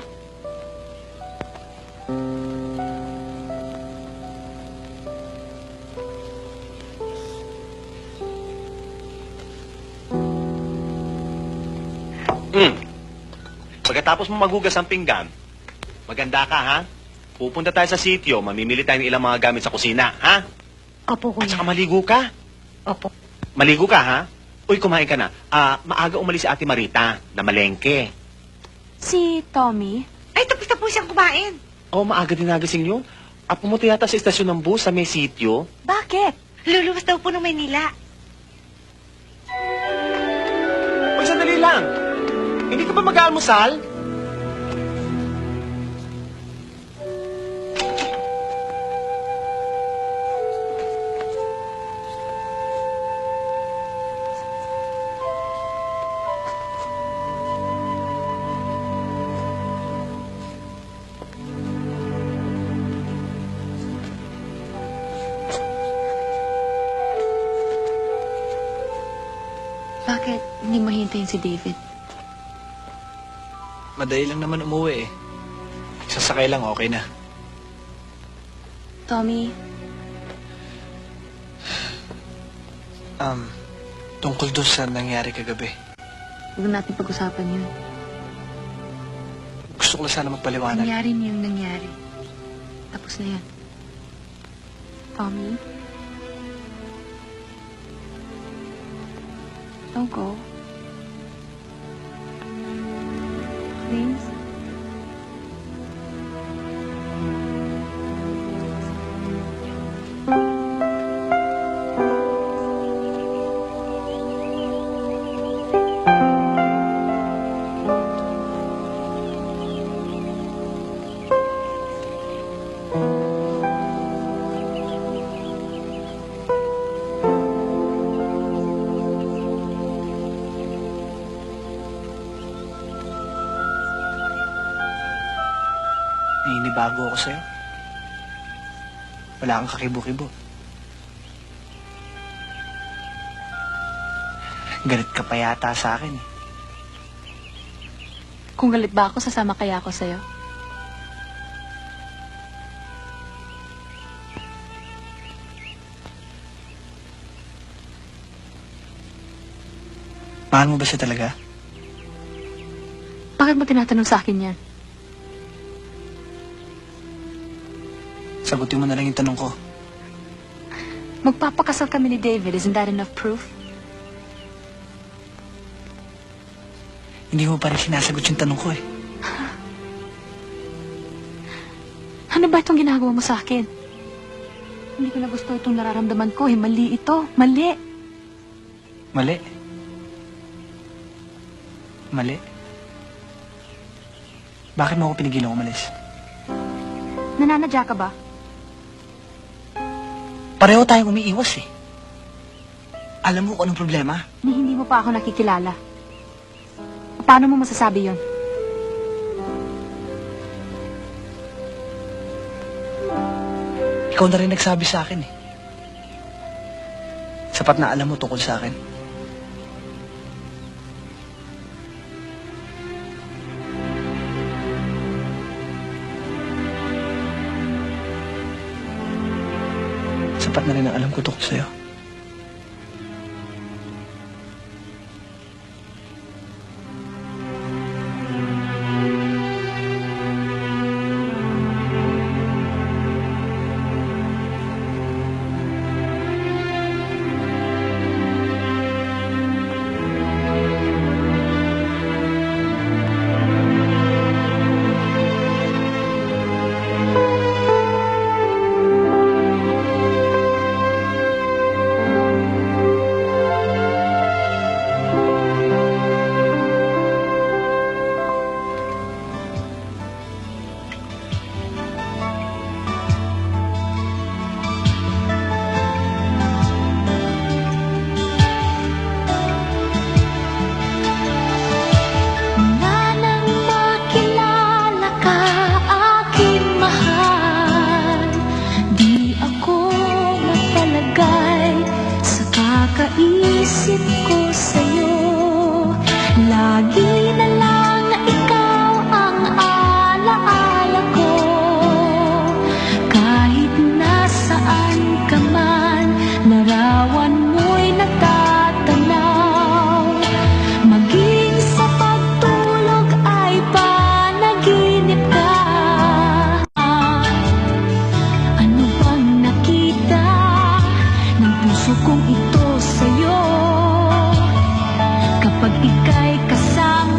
S2: Pagkatapos mo maghugas ang pinggan, maganda ka, ha? Pupunta tayo sa sitio, mamimili tayo ng ilang mga gamit sa kusina, ha?
S1: Opo,
S2: At saka maligo ka.
S1: Opo.
S2: Maligo ka, ha? Uy, kumain ka na. Maaga umalis si Ate Marita na malengke.
S1: Si Tommy?
S10: Ay, tapos na po siyang kumain.
S2: Oo, maaga din nagising yun. pumunta yata sa istasyon ng bus sa may sityo.
S1: Bakit? Luluwas daw po ng Maynila.
S2: Sandali lang. Hindi ka ba mag-aalmusal?
S1: Bakit hindi mo hintayin si David?
S8: Madali lang naman umuwi eh. Sasakay lang, okay na.
S1: Tommy,
S8: Tungkol doon sa nangyari kagabi.
S1: huwag natin pag-usapan yun.
S8: Gusto ko lang sana magpaliwanag.
S1: Nangyari na yung nangyari. Tapos na yan. Tommy? Don't go. Please?
S8: Naninibago ako sa'yo. Wala kang kakibo-kibo. Galit ka pa yata sa akin eh.
S1: Kung galit ba ako, sasama kaya ako sa'yo?
S8: Mahal mo ba siya talaga?
S1: Bakit mo tinatanong sa akin yan?
S8: Sagutin mo na lang yung tanong ko.
S1: Magpapakasal kami ni David. Isn't that enough proof?
S8: Hindi mo pa rin sinasagot yung tanong ko eh.
S1: Ano ba itong ginagawa mo sa akin? Hindi ko na gusto itong nararamdaman ko eh. Mali ito. Mali.
S8: Mali. Mali. Bakit mo ako pinigilang umalis?
S1: Nananadya ka ba?
S8: Pareho tayong umiiwas eh. Alam mo kung anong problema?
S1: Ni hindi mo pa ako nakikilala. Paano mo masasabi yon?
S8: Ikaw na rin nagsabi sa akin eh. Sapat na alam mo tungkol sa akin. Sapat na rin ang alam ko tungkol sa'yo.
S11: Isip ko sa'yo, lagi na lang na ikaw ang alaala ko. Kahit nasaan ka man, larawan mo'y natatanaw. Maging sa pagtulog ay panaginip ka. Ano bang nakita ng puso kong ito sa'yo? Kapag ika'y kasama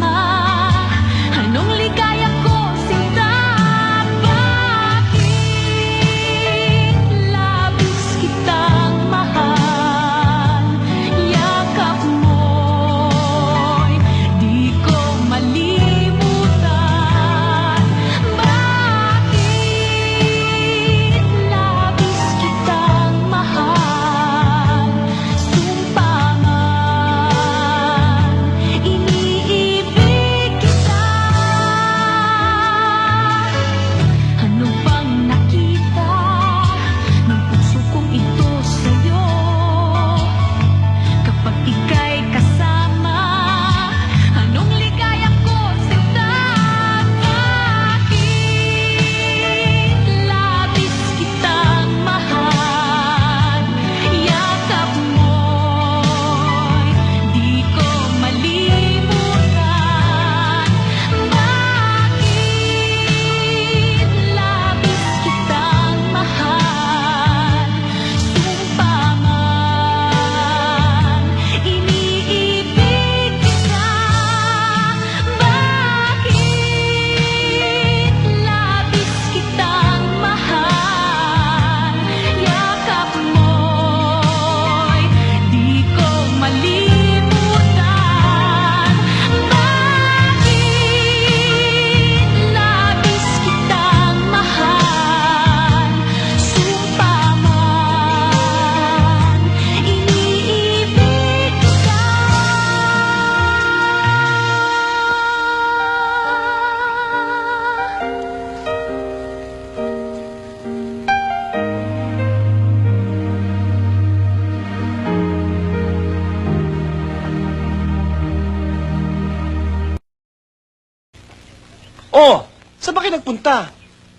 S9: Oh, saan ba kayo nagpunta?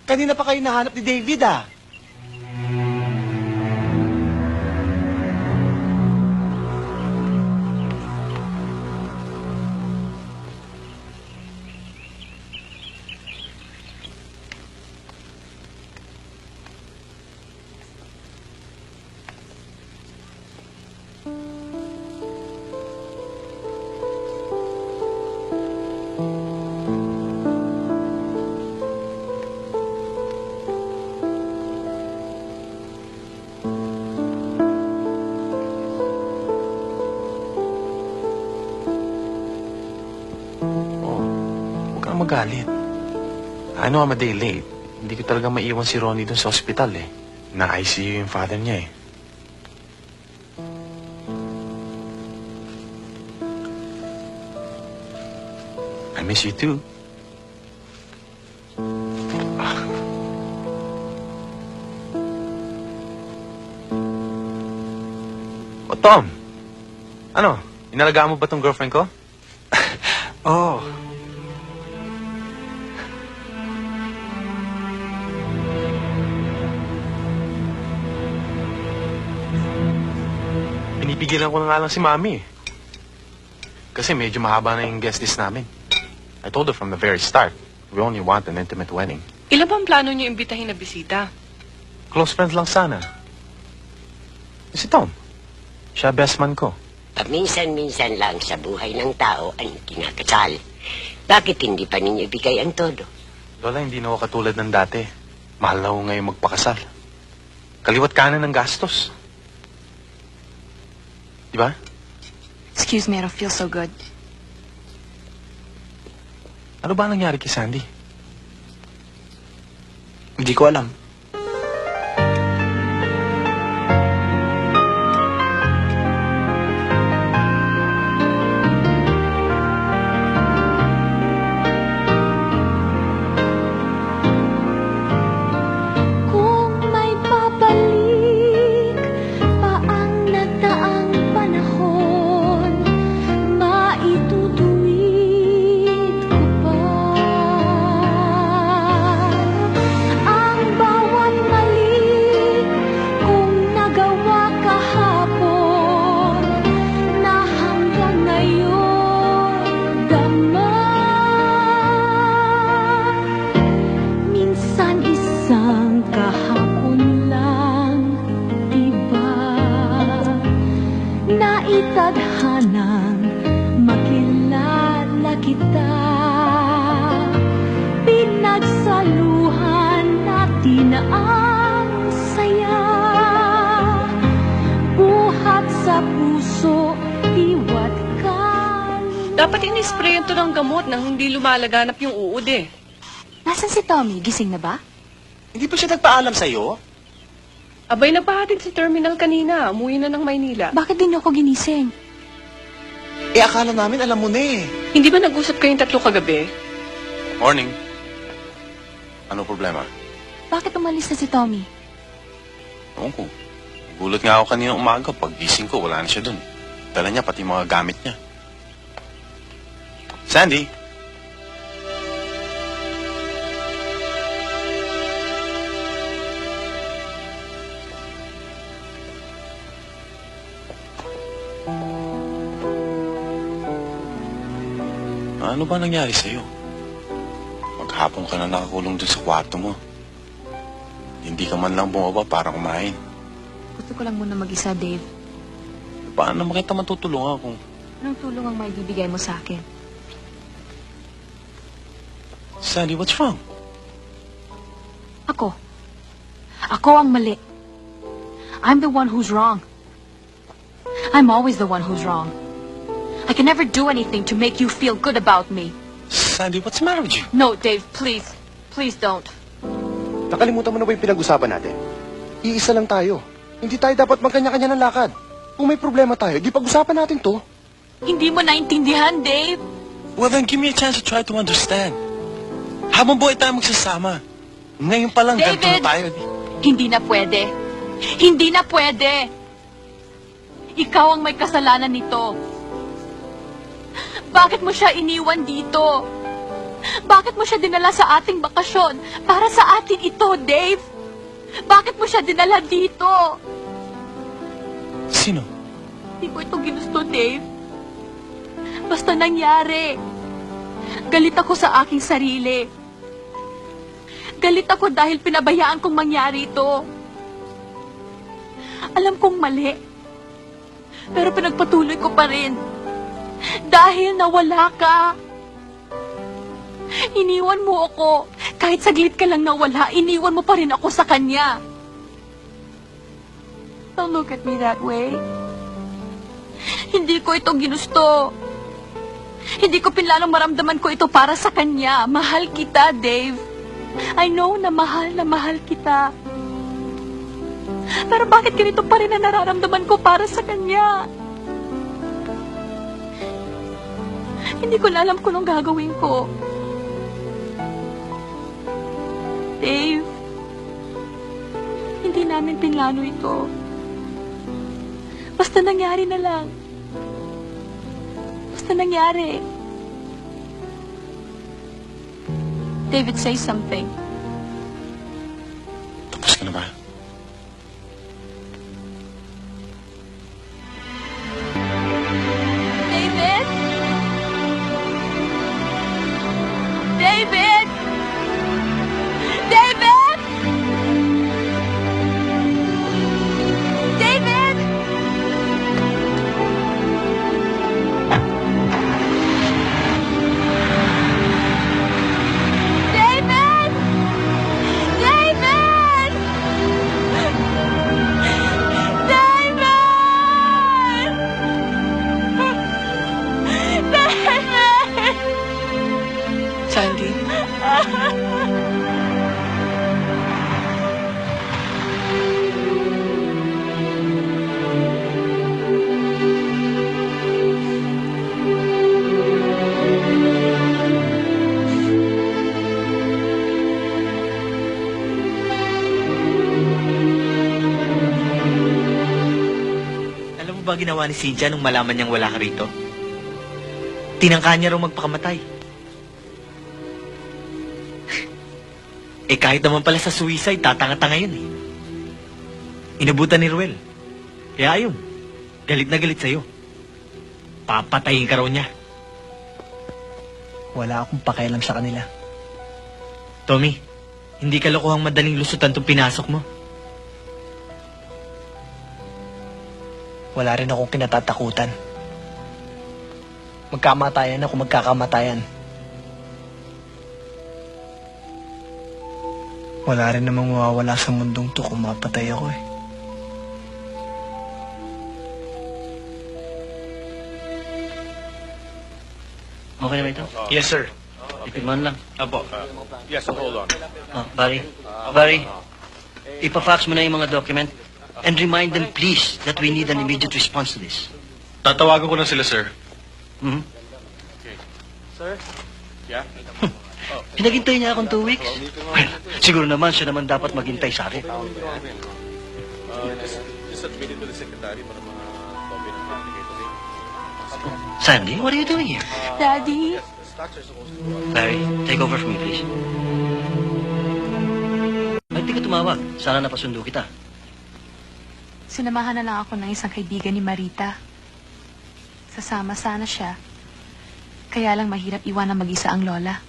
S9: Kanina pa kayo nahanap ni David, ah.
S7: Magalit. I know I'm a day late. Hindi ko talaga maiwan si Ronnie dun sa ospital eh. Na-ICU yung father niya eh. I miss you too. Ah. O Tom, ano? Inalagaan mo ba tong girlfriend ko?
S8: Oh,
S7: Pinipigilan ko na nga lang si Mami eh. Kasi medyo mahaba na yung guest list namin. I told her from the very start, we only want an intimate wedding.
S3: Ilan bang plano niyo imbitahin na bisita?
S7: Close friends lang sana. Si Tom, siya best man ko.
S4: Paminsan-minsan lang sa buhay ng tao ang kinakasal. Bakit hindi pa ninyo ibigay ang todo?
S7: Lola, hindi na ako katulad ng dati. Mahal na ako ngayon magpakasal. Kaliwat kanan ng gastos. Di ba?
S1: Excuse me, I don't feel so good.
S7: Ano ba nangyari kay Sandy?
S8: hindi ko alam.
S11: Kung may babalik pa ang nagdaang panahon, maitutuwid ko pa ang bawat mali kong nagawa kahapon na hanggang ngayon dama. Minsan isang kahapon lang, diba? Naitadhanang makilala kita. Pinagsaluhan natin ang saya. Buhat sa puso, iwat ka.
S3: Dapat in-sprayan to ng gamot nang hindi lumalaganap yung uod eh.
S1: Nasaan si Tommy? Gising na ba?
S9: Hindi pa siya nagpaalam sa'yo?
S3: Abay, nagpahatid si terminal kanina. Umuwi na ng Maynila.
S1: Bakit din ako ginising?
S9: Eh, akala namin alam mo na eh.
S3: Hindi ba nag-usap kayong tatlo kagabi?
S7: Morning. Ano problema?
S1: Bakit umalis na si Tommy?
S7: Ewan ko. Gulat nga ako kanina umaga. Pag gising ko, wala na siya dun. Dala niya pati mga gamit niya. Sandy? Ano ba nangyari sa'yo? Maghapon ka na nakakulong dun sa kwarto mo. Hindi ka man lang bumaba para kumain.
S1: Gusto ko lang muna mag-isa, Dave.
S7: Paano naman kita matutulungan kung...
S1: Anong tulong ang maibibigay mo sa akin?
S7: Sandy, what's wrong?
S1: Ako. Ako ang mali. I'm the one who's wrong. I'm always the one who's wrong. I can never do anything to make you feel good about me.
S7: Sandy, what's the matter with you?
S1: No, Dave, please. Please don't.
S9: Nakalimutan mo na ba yung pinag-usapan natin? Iisa lang tayo. Hindi tayo dapat magkanya-kanya ng lakad. Kung may problema tayo, di pag-usapan natin to.
S1: Hindi mo naintindihan, Dave.
S7: Well, then give me a chance to try to understand. Habang buhay tayo magsasama. Ngayon pa lang, ganito na
S1: David!
S7: tayo.
S1: Hindi na pwede. Hindi na pwede. Ikaw ang may kasalanan nito. Bakit mo siya iniwan dito? Bakit mo siya dinala sa ating bakasyon? Para sa atin ito, Dave. Bakit mo siya dinala dito?
S9: Sino?
S1: Hindi ko ito ginusto, Dave. Basta nangyari. Galit ako sa aking sarili. Galit ako dahil pinabayaan kong mangyari ito. Alam kong mali. Pero pinagpatuloy ko pa rin. Dahil nawala ka. Iniwan mo ako. Kahit saglit ka lang nawala, iniwan mo pa rin ako sa kanya. Don't look at me that way. Hindi ko ito ginusto. Hindi ko pinlanong maramdaman ko ito para sa kanya. Mahal kita, Dave. I know na mahal kita. Pero bakit ganito pa rin ang nararamdaman ko para sa kanya? Hindi ko na alam kung anong gagawin ko. Dave, hindi namin pinlano ito. Basta nangyari na lang. Basta nangyari. David, say something.
S7: Tapos ka na ba?
S1: David? David? David? David? David? David?
S3: Sandy?
S8: Alam mo ba ginawa ni Cynthia nung malaman niyang wala ka rito? Tinangka niya raw magpakamatay. Kahit naman pala sa suicide, tatanga-tanga yun eh. Inabutan ni Ruel. Kaya ayun, galit na galit sa'yo. Papatayin ka raw niya. Wala akong pakialam sa kanila. Tommy, hindi kalokohang madaling lusutan itong pinasok mo. Wala rin akong kinatatakutan. Magkamatayan ako magkakamatayan. Wala rin namang mawawala sa mundong to kung mapatay ako eh.
S5: Okay na ba ito?
S6: Yes, sir.
S5: Ipigman lang.
S6: Apo.
S9: Yes, hold on.
S5: Barry, ipafax mo na yung mga document and remind them please that we need an immediate response to this.
S7: Tatawagan ko na sila, sir.
S5: Mhm.
S9: Sir? Yeah?
S5: Pinaghintay niya akong 2 weeks? Well, siguro naman siya naman dapat maghintay sa akin.
S9: Just admit it to the secretary para mga copy ng certificate.
S5: Sandy, what are you doing here?
S1: Daddy?
S5: Barry, take over for me, please. Ba't di ka tumawag? Sana napasundo kita.
S1: Sinamahan na lang ako ng isang kaibigan ni Marita. Sasama sana siya. Kaya lang mahirap iwanan mag-isa ang lola.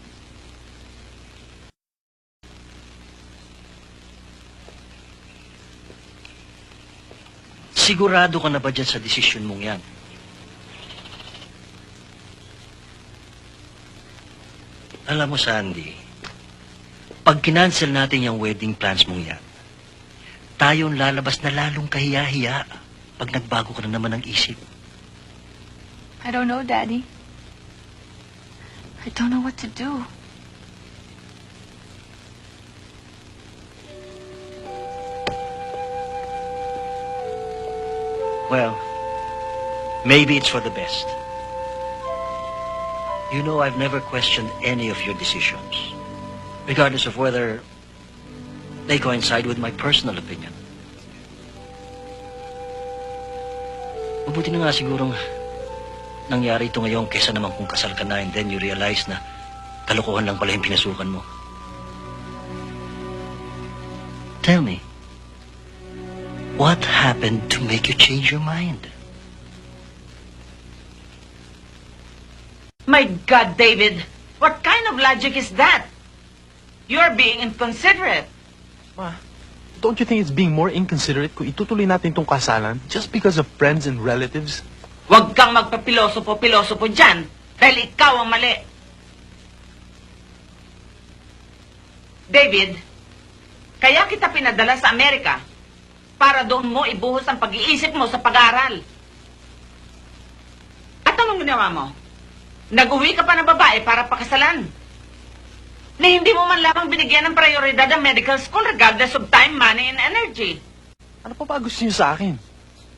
S5: Sigurado ka na ba dyan sa desisyon mong yan? Alam mo, Sandy, pag kinancel natin yung wedding plans mong yan, tayong lalabas na lalong kahiya-hiya pag nagbago ka na naman ng isip.
S1: I don't know, Daddy. I don't know what to do.
S5: Well, maybe it's for the best. You know, I've never questioned any of your decisions, regardless of whether they coincide with my personal opinion. Mabuti na nga sigurong nangyari ito ngayon kesa naman kung kasal ka na and then you realize na Kalokohan lang pala yung pinasukan mo. Tell me, what happened to make you change your mind?
S10: My God, David! What kind of logic is that? You're being inconsiderate.
S7: Ma, don't you think it's being more inconsiderate kung itutuloy natin tong kasalan just because of friends and relatives?
S10: Huwag kang magpapilosopo-pilosopo dyan, dahil ikaw ang mali. David, kaya kita pinadala sa Amerika para doon mo ibuhos ang pag-iisip mo sa pag-aaral. At anong ginawa mo? Nag-uwi ka pa ng babae para pakasalan. Na hindi mo man lamang binigyan ng prioridad ang medical school regardless of time, money, and energy.
S7: Ano pa ba gusto niyo sa akin?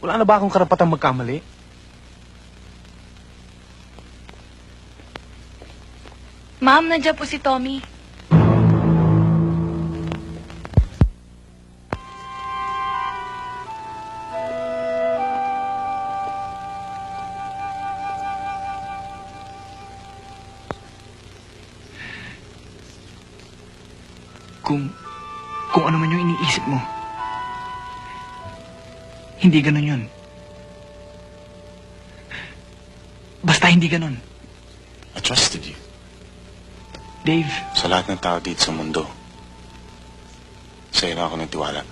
S7: Wala na ba akong karapatang magkamali?
S1: Ma'am, nandiyan po si Tommy.
S8: Kung ano man yung iniisip mo. Hindi ganun yun. Basta hindi ganun.
S7: I trusted you.
S8: Dave,
S7: Sa lahat ng tao dito sa mundo, sa'yo na ako nagtiwala.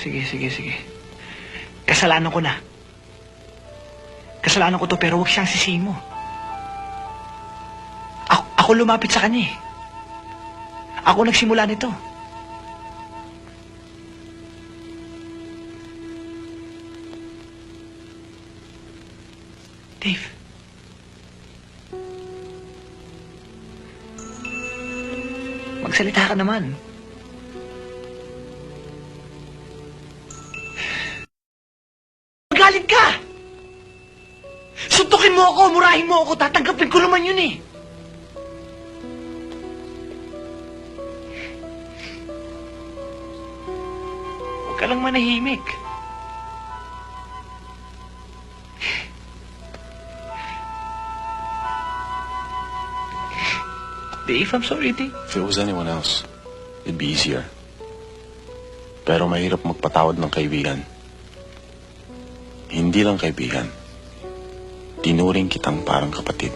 S8: sige. Kasalanan ko na. Kasalanan ko to pero huwag siyang sisihin mo. Ako lumapit sa kanya eh. Ako nagsimula nito. Dave. Magsalita ka naman. Magalit ka! Suntukin mo ako, murahin mo ako, tatanggapin ko naman yun eh. Huwag ka lang manahimik. Dave, I'm sorry, Dave.
S7: If it was anyone else, it'd be easier. Pero mahirap magpatawad ng kaibigan. Hindi lang kaibigan. Tinuring kitang parang kapatid.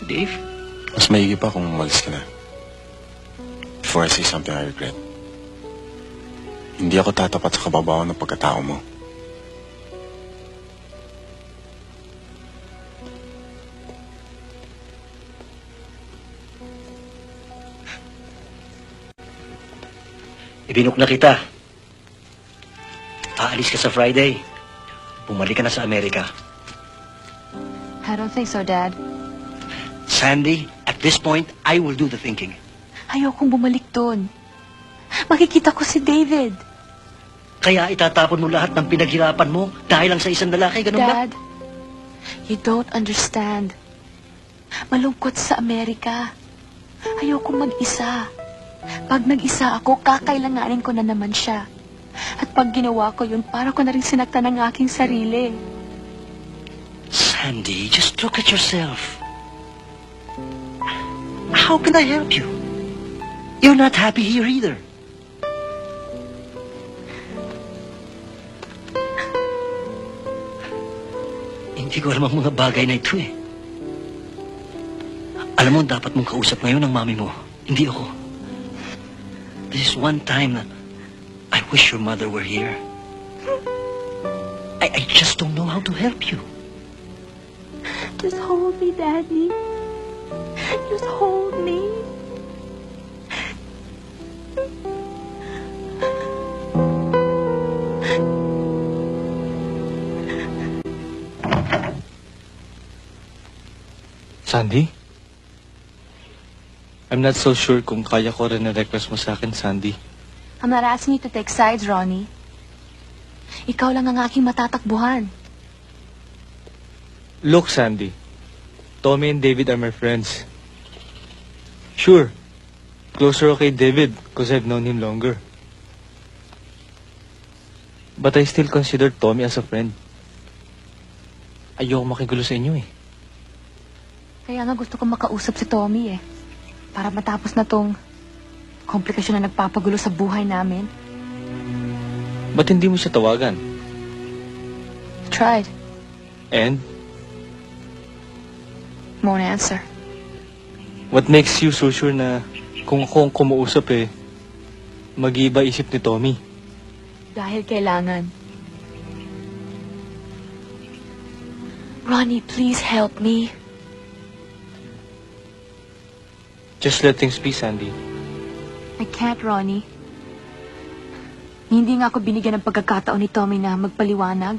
S8: Dave?
S7: Mas maigi pa kung umalis ka na. Before I say something I regret. Hindi ako tatapat sa kababawan ng pagkatao mo.
S5: Ibinok na kita. Aalis ka sa Friday. Bumalik ka na sa Amerika.
S1: I don't think so, Dad.
S5: Sandy, at this point, I will do the thinking.
S1: Ayokong bumalik doon. Makikita ko si David.
S5: Kaya itatapon mo lahat ng pinaghirapan mo dahil lang sa isang lalaki, ganun ba?
S1: Dad, you don't understand. Malungkot sa Amerika. Ayokong mag-isa. Pag nag-isa ako, kakailanganin ko na naman siya. At pag ginawa ko yun, para ko na rin sinaktan ang aking sarili.
S5: Sandy, just look at yourself. How can I help you? You're not happy here either. Hindi ko alam ang mga bagay na ito eh. Alam mo, dapat mong kausap ngayon ang mami mo. Hindi ako. This is one time na I wish your mother were here. I just don't know how to help you.
S11: Just hold me, Daddy. Just hold me.
S12: Sandy? I'm not so sure kung kaya ko rin na-request mo sa akin, Sandy.
S1: I'm not asking you to take sides, Ronnie. Ikaw lang ang aking matatakbuhan.
S12: Look, Sandy. Tommy and David are my friends. Sure, closer kay David because I've known him longer. But I still consider Tommy as a friend. Ayoko makigulo sa inyo eh.
S1: Kaya nga gusto ko makausap si Tommy eh. Para matapos na tong komplikasyon na nagpapagulo sa buhay namin.
S12: Ba't hindi mo siya tawagan?
S1: Tried.
S12: And,
S1: Won't answer.
S12: what makes you so sure na kung ako ang kumuusap eh, mag-iiba isip ni Tommy?
S1: Dahil kailangan. Ronnie, please help me.
S12: Just let things be, Sandy.
S1: I can't, Ronnie. Hindi nga ako binigyan ng pagkakataon ni Tommy na magpaliwanag.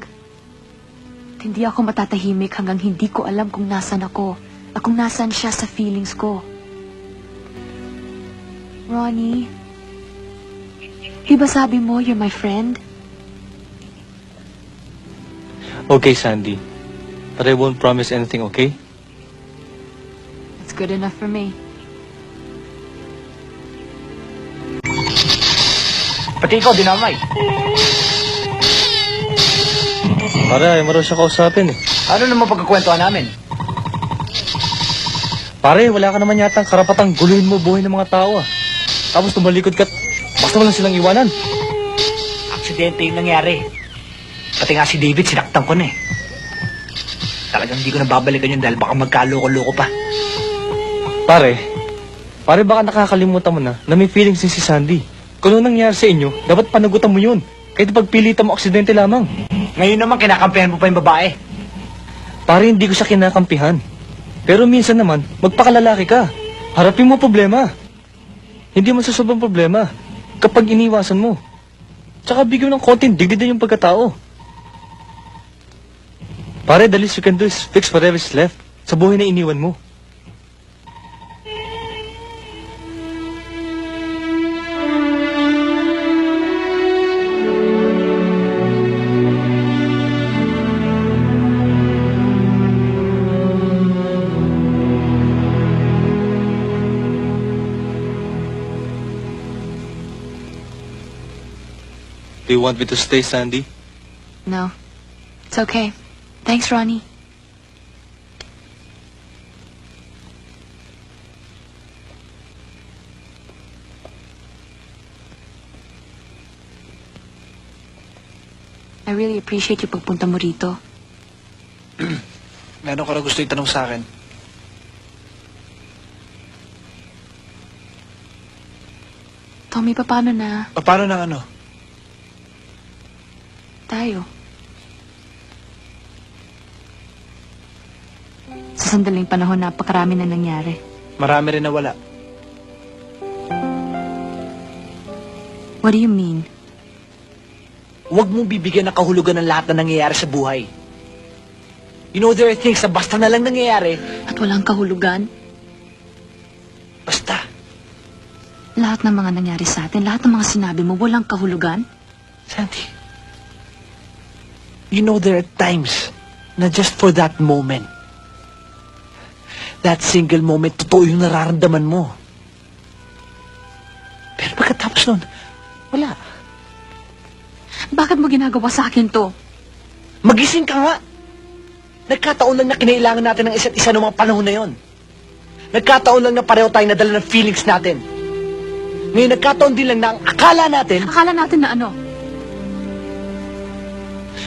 S1: At hindi ako matatahimik hanggang hindi ko alam kung nasan ako at kung nasan siya sa feelings ko. Ronnie, di ba sabi mo you're my friend?
S12: Okay, Sandy. But I won't promise anything, okay?
S1: That's good enough for me.
S8: Pati ikaw, dinamay.
S12: Pare, ayaw mo raw siya kausapin eh.
S8: Ano naman pagkakwentuhan namin?
S12: Pare, wala ka naman yata karapatang guluhin mo buhay ng mga tao ah. Tapos tumalikod ka, basta mo lang silang iwanan.
S8: Aksidente yung nangyari. Pati nga si David, sinaktan ko na eh. Talagang hindi ko na babalikan yun dahil baka magkaloko-loko pa.
S12: Pare baka nakakalimutan mo na may feelings din si Sandy. Kung ano nangyari sa inyo, dapat panagutan mo yun. Kahit pagpilitan mo aksidente lamang.
S8: Ngayon naman, kinakampihan mo pa yung babae.
S12: Pare, hindi ko siya kinakampihan. Pero minsan naman, magpakalalaki ka. Harapin mo problema. Hindi man sa sobrang problema kapag iniwasan mo. Tsaka bigyan ng konting dignidad yung pagkatao. Pare, the least you can do is fix whatever's left sa buhay na iniwan mo. Do you want me to stay, Sandy?
S1: No. It's okay. Thanks, Ronnie. I really appreciate yung pagpunta mo rito.
S8: Meron ka na gusto itanong sa akin?
S1: Tommy, paano na
S8: Paano na ano?
S1: tayo? Sa sandaling panahon, napakarami na nangyari.
S8: Marami rin na wala.
S1: What do you mean?
S8: Huwag mong bibigyan ng kahulugan ng lahat na nangyayari sa buhay. You know, there are things na basta na lang nangyayari,
S1: At walang kahulugan?
S8: basta.
S1: Lahat ng mga nangyari sa atin, lahat ng mga sinabi mo, walang kahulugan?
S8: Sandy, you know there are times na just for that moment, that single moment, totoo yung nararamdaman mo. Pero pagkatapos nun, wala.
S1: Bakit mo ginagawa sa akin to?
S8: Magising ka nga. Nagkataon lang na kinailangan natin ng isa't isa ng mga panahon na yon. Nagkataon lang na pareho tayong nadala ng feelings natin. Ngayon, nagkataon din lang na ang akala natin,
S1: Akala natin na ano?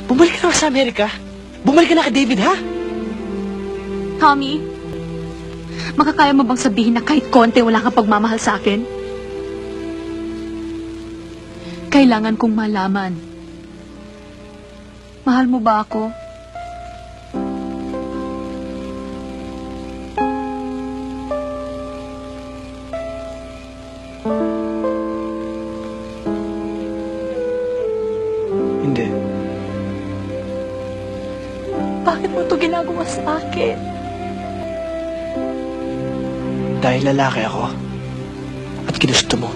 S8: bumalik ka na sa Amerika. Bumalik ka na kay David, ha?
S1: Tommy, makakaya mo bang sabihin na kahit konti wala kang pagmamahal sa akin? Kailangan kong malaman. Mahal mo ba ako?
S8: Hindi.
S1: Bakit mo to ginagawa sa akin?
S8: Dahil lalaki ako at ginusto mo.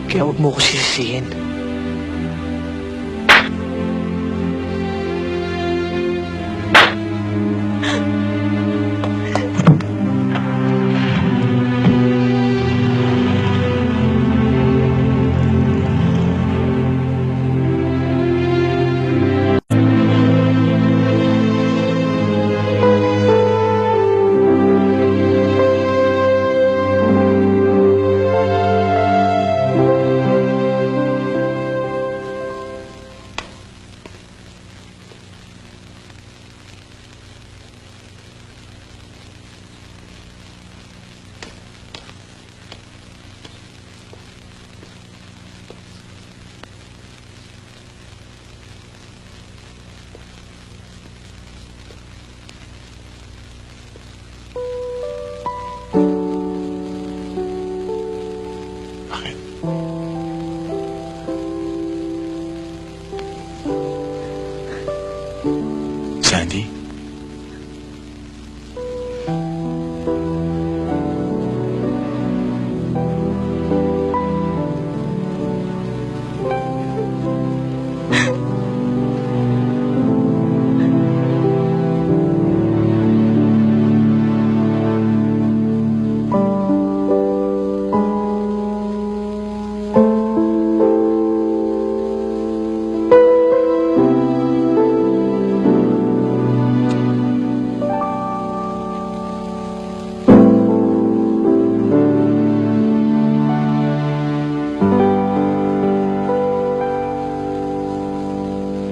S8: Kaya huwag mo ko sisisihin.
S7: Sandy?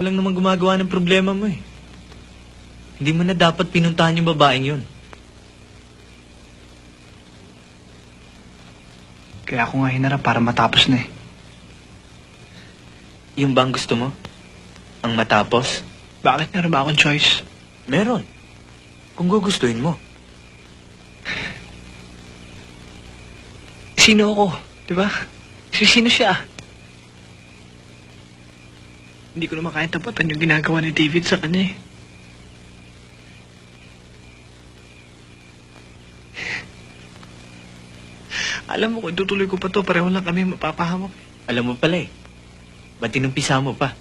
S8: Walang naman gumagawa ng problema mo eh. Hindi mo na dapat pinuntahan yung babaeng yun.
S6: Kaya ako nga hinarap para matapos na eh.
S8: Yung bang gusto mo? Ang matapos?
S6: Bakit meron ba akong choice?
S8: Meron. Kung gugustuhin mo.
S6: Sino ako? Diba? Sino siya? Hindi ko naman kaya tapatan yung ginagawa ni David sa kanya eh. Alam mo, kung tutuloy ko pa to, pareho lang kami mapapahamak.
S8: Alam mo pala eh. Ba't tinumpisa mo pa?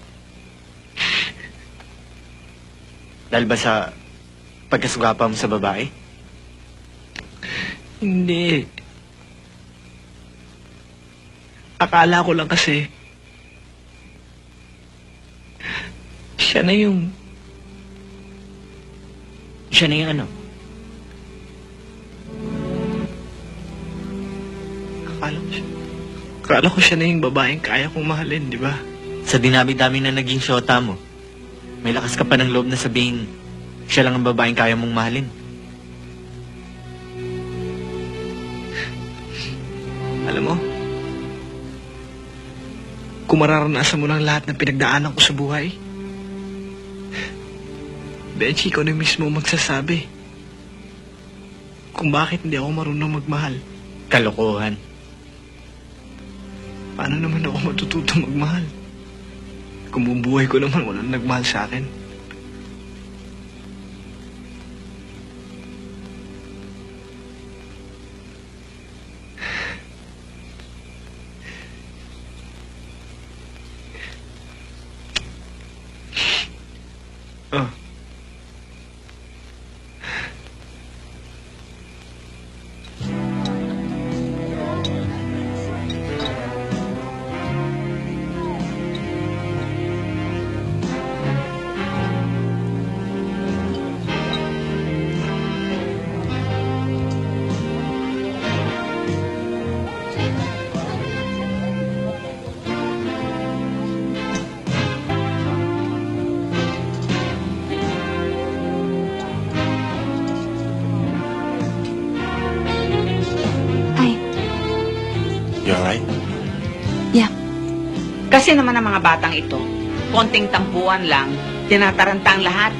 S8: Dahil ba sa pagkasugapa mo sa babae?
S6: Hindi. Akala ko lang kasi, siya na yung
S8: ano?
S6: Akala ko siya na yung babaeng kaya kong mahalin, di ba?
S8: Sa dinami-dami na naging shota mo, may lakas ka pa ng loob na sabihin, siya lang ang babaeng kaya mong mahalin.
S6: Alam mo, kung mararanasan mo lang lahat ng pinagdaanan ko sa buhay, Benchi, ikaw na mismo magsasabi kung bakit hindi ako marunong magmahal.
S8: Kalokohan.
S6: Paano naman ako matututo magmahal? Kung buong buhay ko naman walang nagmahal sa akin. Oh.
S7: You alright?
S10: Kasi naman ang mga batang ito, konting tampuan lang, tinataranta ang lahat.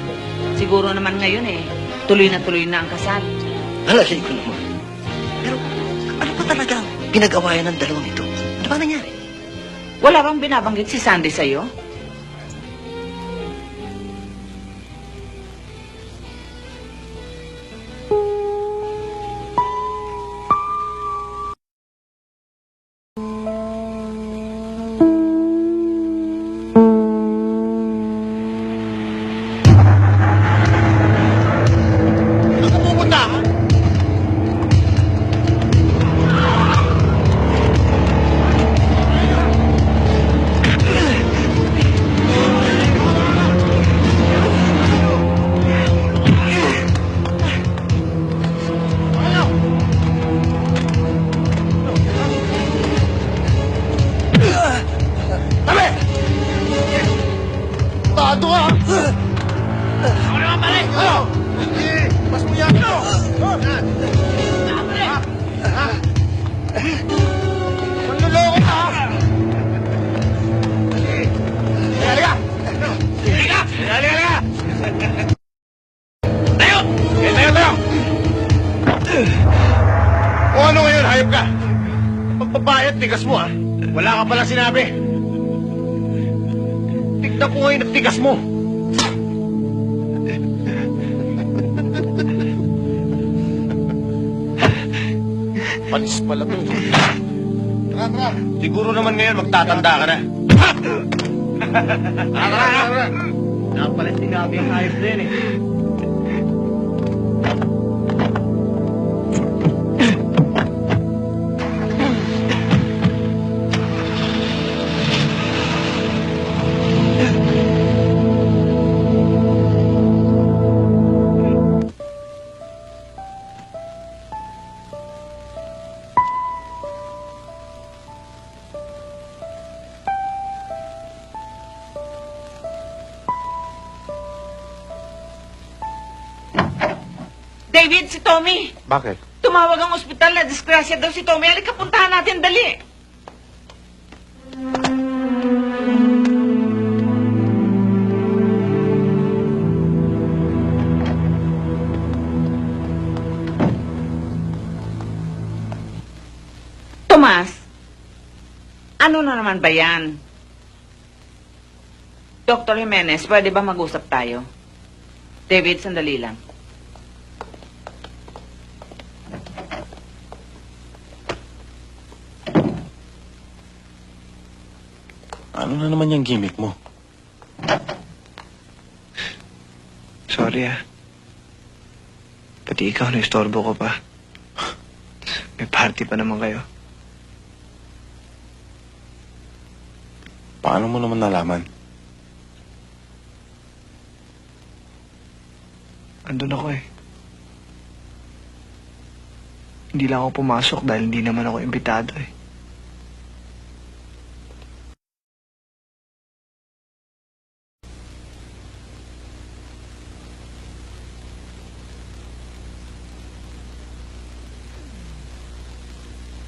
S10: Siguro naman ngayon eh, tuloy na ang kasal.
S5: Alalay ko naman. Pero ano pa talaga ang pinag-awayan ng dalawang ito? Ano ba nangyari?
S10: Wala bang binabanggit si Sandy sa'yo?
S2: O ano ngayon, hayop ka? Pagpapayat, tigas mo, ha? Wala ka palang sinabi. Tignan ko ngayon at tigas mo.
S9: Panis pala to. Tara, tara.
S5: Siguro naman ngayon magtatanda ka na.
S9: Tara.
S6: Pala sinabi ang ayos din eh.
S10: David, si Tommy.
S9: Bakit?
S10: Tumawag ang ospital na disgrasya daw si Tommy. Halika, puntahan natin, dali. Tomas, ano na naman ba yan? Dr. Jimenez, pwede ba mag-usap tayo? David, sandali lang.
S7: Ano na naman yung gimmick mo?
S6: Sorry ah. Pati ikaw na-istorbo ko pa. May party pa naman kayo.
S7: Paano mo naman nalaman?
S6: Andun ako eh. Hindi lang ako pumasok dahil hindi naman ako imbitado eh.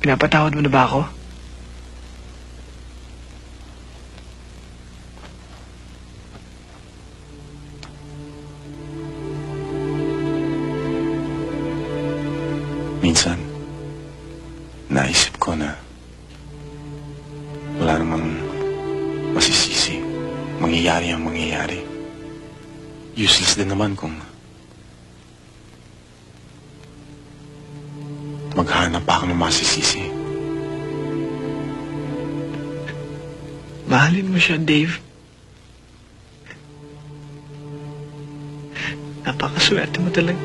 S6: Pinapatawad mo na ba ako?
S7: Minsan, naisip ko na wala namang masisisi. Mangyayari ang mangyayari. Useless din naman kung maghanap pa ako ng masisisi.
S6: Mahalin mo siya, Dave. Napakaswerte mo talaga.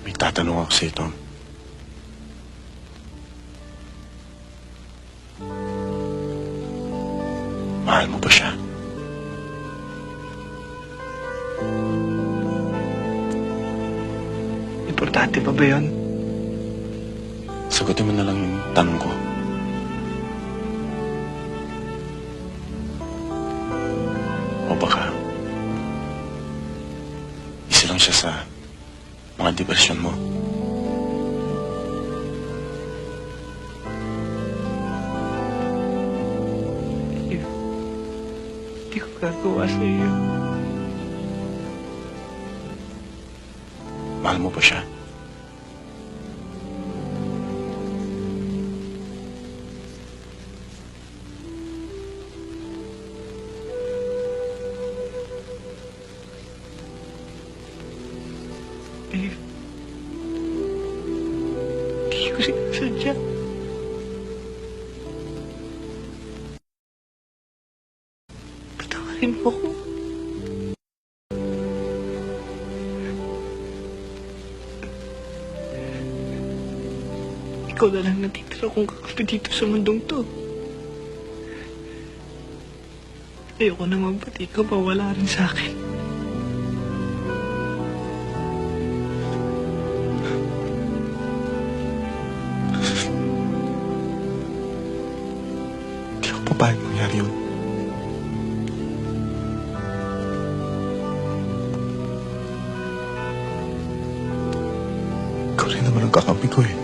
S7: May tatanong ako sa'yo, Tom. Mahal mo ba siya?
S6: Importante pa ba yun?
S7: Sagutin mo na lang yung tanong ko. O baka, isa lang siya sa mga diversyon mo.
S6: Hindi ko gagawa sa iyo.
S7: Mahal mo ba siya?
S6: Dave. Hindi ko sinasadya. Patawarin mo ko. Ikaw na lang natitira kong kakapi dito sa mundong to. Ayoko naman pati ikaw mawala rin sa akin.
S7: Hindi ako papayag mangyari yun. Ikaw rin naman ang kakampi ko eh.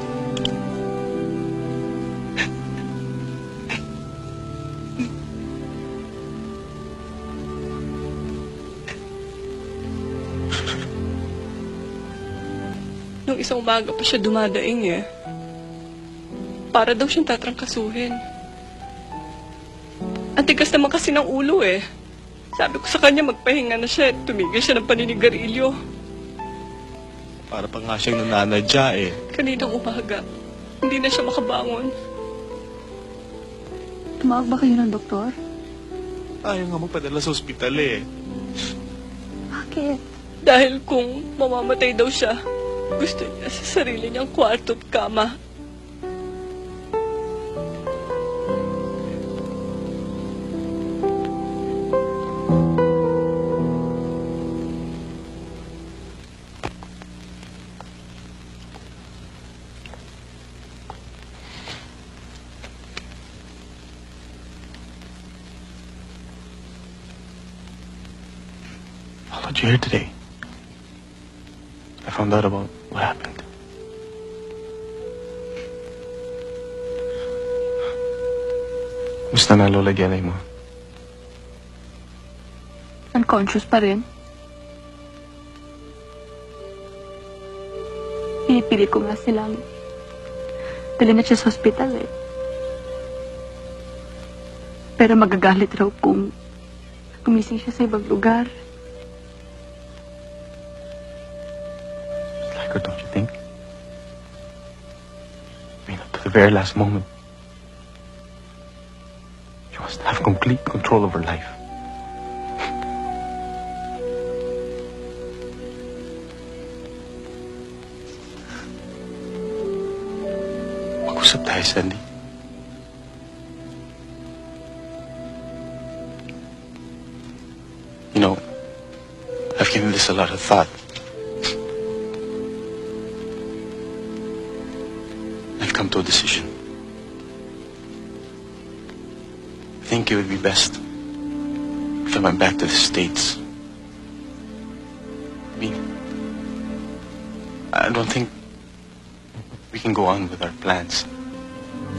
S3: Nung isang umaga pa siya dumadaing eh. Para daw siyang tatrangkasuhin. Ang tigas naman kasi ng ulo eh. Sabi ko sa kanya magpahinga na siya at tumigil siya ng paninigarilyo.
S7: Para pa nga siyang nananadya eh.
S3: Kaninang umaga, hindi na siya makabangon.
S11: Tumawag ba kayo ng doktor?
S7: Ayaw nga magpadala sa ospital eh.
S11: Bakit?
S3: Dahil kung mamamatay daw siya, gusto niya sa sarili niyang kwarto at kama.
S7: Followed you here today. I found out about what happened. Kumusta na Lola Gelay mo?
S11: Unconscious pa rin. Pinipilit ko nga silang dali na siya sa hospital eh. Pero magagalit raw kung gumising siya sa ibang lugar.
S7: Like her, don't you think? I mean, up to the very last moment. She wants to have complete control of her life. Mag-usap tayo, Sandy. You know, I've given this a lot of thought. I've come to a decision. I think it would be best if I went back to the States. I mean, I don't think we can go on with our plans.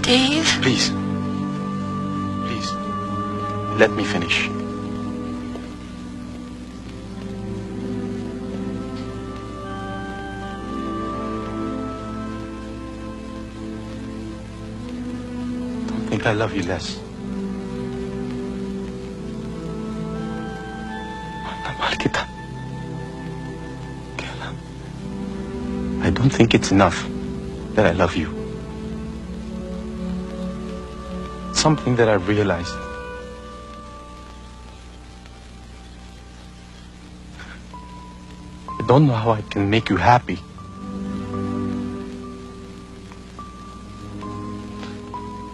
S1: Dave?
S7: Please. Please. Let me finish. Don't think I love you less. Mahal na mahal kita. Kaya lang, I don't think it's enough that I love you. Something that I've realized. I don't know how I can make you happy.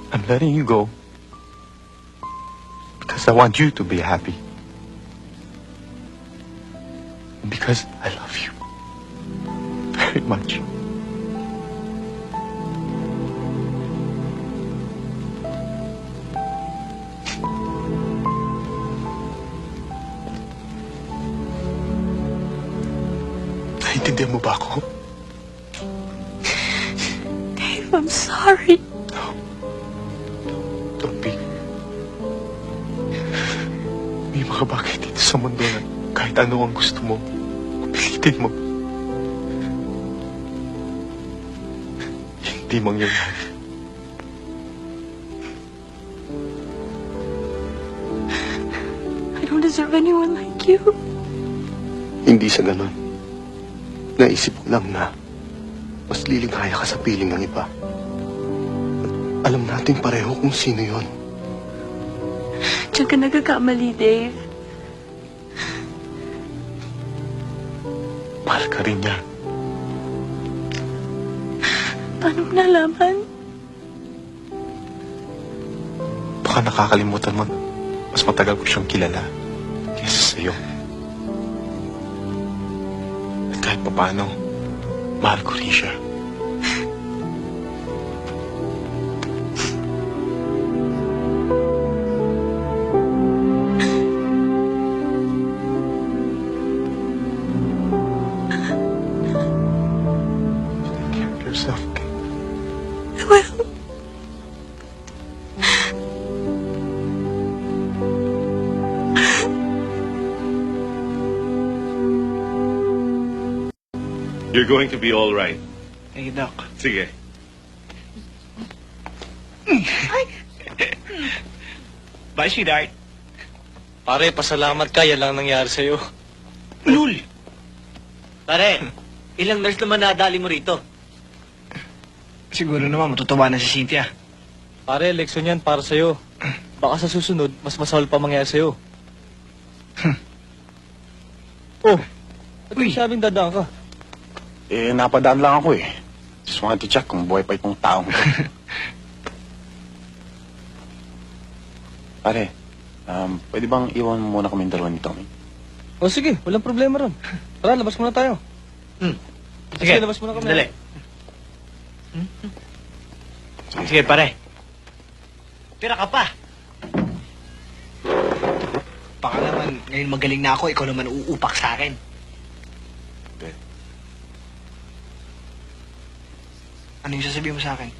S7: I'm letting you go because I want you to be happy. And because I love you very much. Naiintindihan mo ba ako?
S11: Dave, I'm sorry.
S7: Don't be. May mga bagay dito sa mundo na kahit ano ang gusto mo, pilitin mo. Hindi mangyayari.
S11: I don't deserve anyone like you.
S9: Hindi sa ganun. Naisip ko lang na mas liligaya ka sa piling ng iba. At alam natin pareho kung sino yon.
S11: Diyan ka nagkakamali, Dave.
S7: Mahal ka rin niya.
S11: Paano mo nalaman?
S7: Baka nakakalimutan mo na mas matagal ko siyang kilala kaysa sa'yo. At kahit papaano, mahal ko rin siya. Take care of yourself, okay?
S11: I will.
S2: You're going to be all right.
S6: Eh, Doc.
S2: Sige.
S6: Bye, sweetheart.
S12: Pare, pasalamat ka. Yan lang nangyari sa'yo.
S6: Lul!
S5: Pare,
S8: Ilang nurse naman nadali mo rito?
S6: Siguro naman matutuwa na si Cynthia.
S12: Pare, leksyon yan para sa'yo. Baka sa susunod, mas masahol pa mangyari sa'yo. Oh, ba't
S6: Uy.
S12: sabing dadaan ka?
S7: Eh, napadaan lang ako eh. Just wanted to check kung buhay pa itong taong to. Pare, pwede bang iwan mo muna kami dalawa ni Tommy?
S12: O sige, walang problema ron. Tara, labas muna tayo. Sige, labas muna kami.
S6: Dali. Sige, pare.
S8: Pira ka pa. Baka naman, ngayon magaling na ako, ikaw naman uupak sa akin.
S7: Hindi.
S8: Ano yung sasabihin mo sa akin?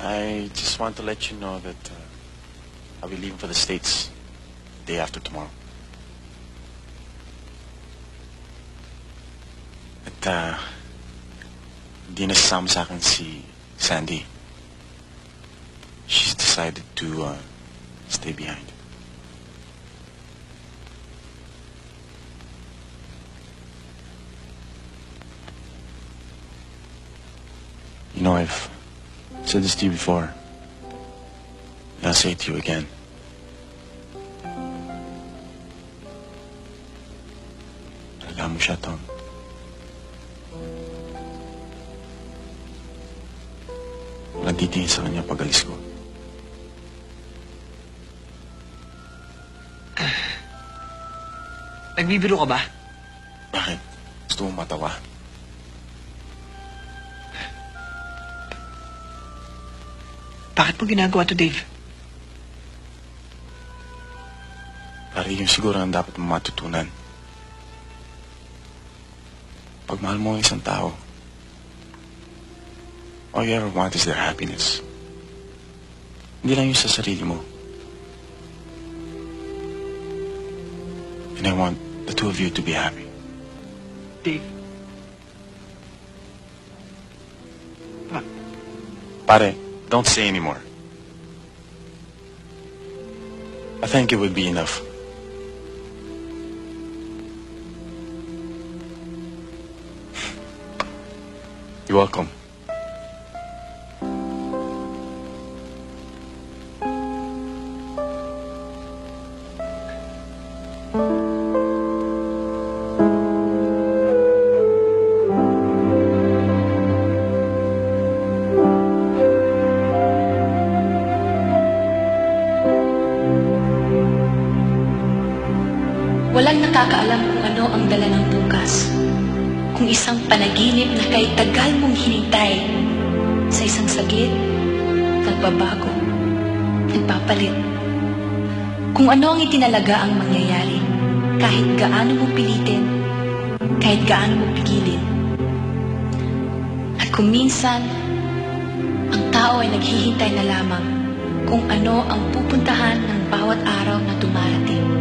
S7: I just want to let you know that I'll be leaving for the States day after tomorrow. At hindi na sasama sa akin si Sandy. She's decided to stay behind. You know, I've said this to you before. And I'll say it to you again. Alam mo siya, Tom. Walang titingin sa kanya pag alis ko.
S8: Nagbibiro ka ba?
S7: Bakit? Gusto mo matawa?
S8: Bakit mo ginagawa to, Dave?
S7: Pare, yun siguro ang dapat mo matutunan. Pag mahal mo ang isang tao, all you ever want is their happiness. Hindi lang yun sa sarili mo. And I want the two of you to be happy.
S8: Dave.
S7: Pare, don't say anymore. I think it would be enough. You're welcome.
S1: Walang nakakaalam kung ano ang dala ng bukas. Kung isang panaginip na kay tagal mong hinintay sa isang saglit, nagbabago, nagpapalit. Kung ano ang itinalaga ang mangyayari, kahit gaano mo pilitin, kahit gaano mo pigilin. At kung minsan, ang tao ay naghihintay na lamang kung ano ang pupuntahan ng bawat araw na dumarating.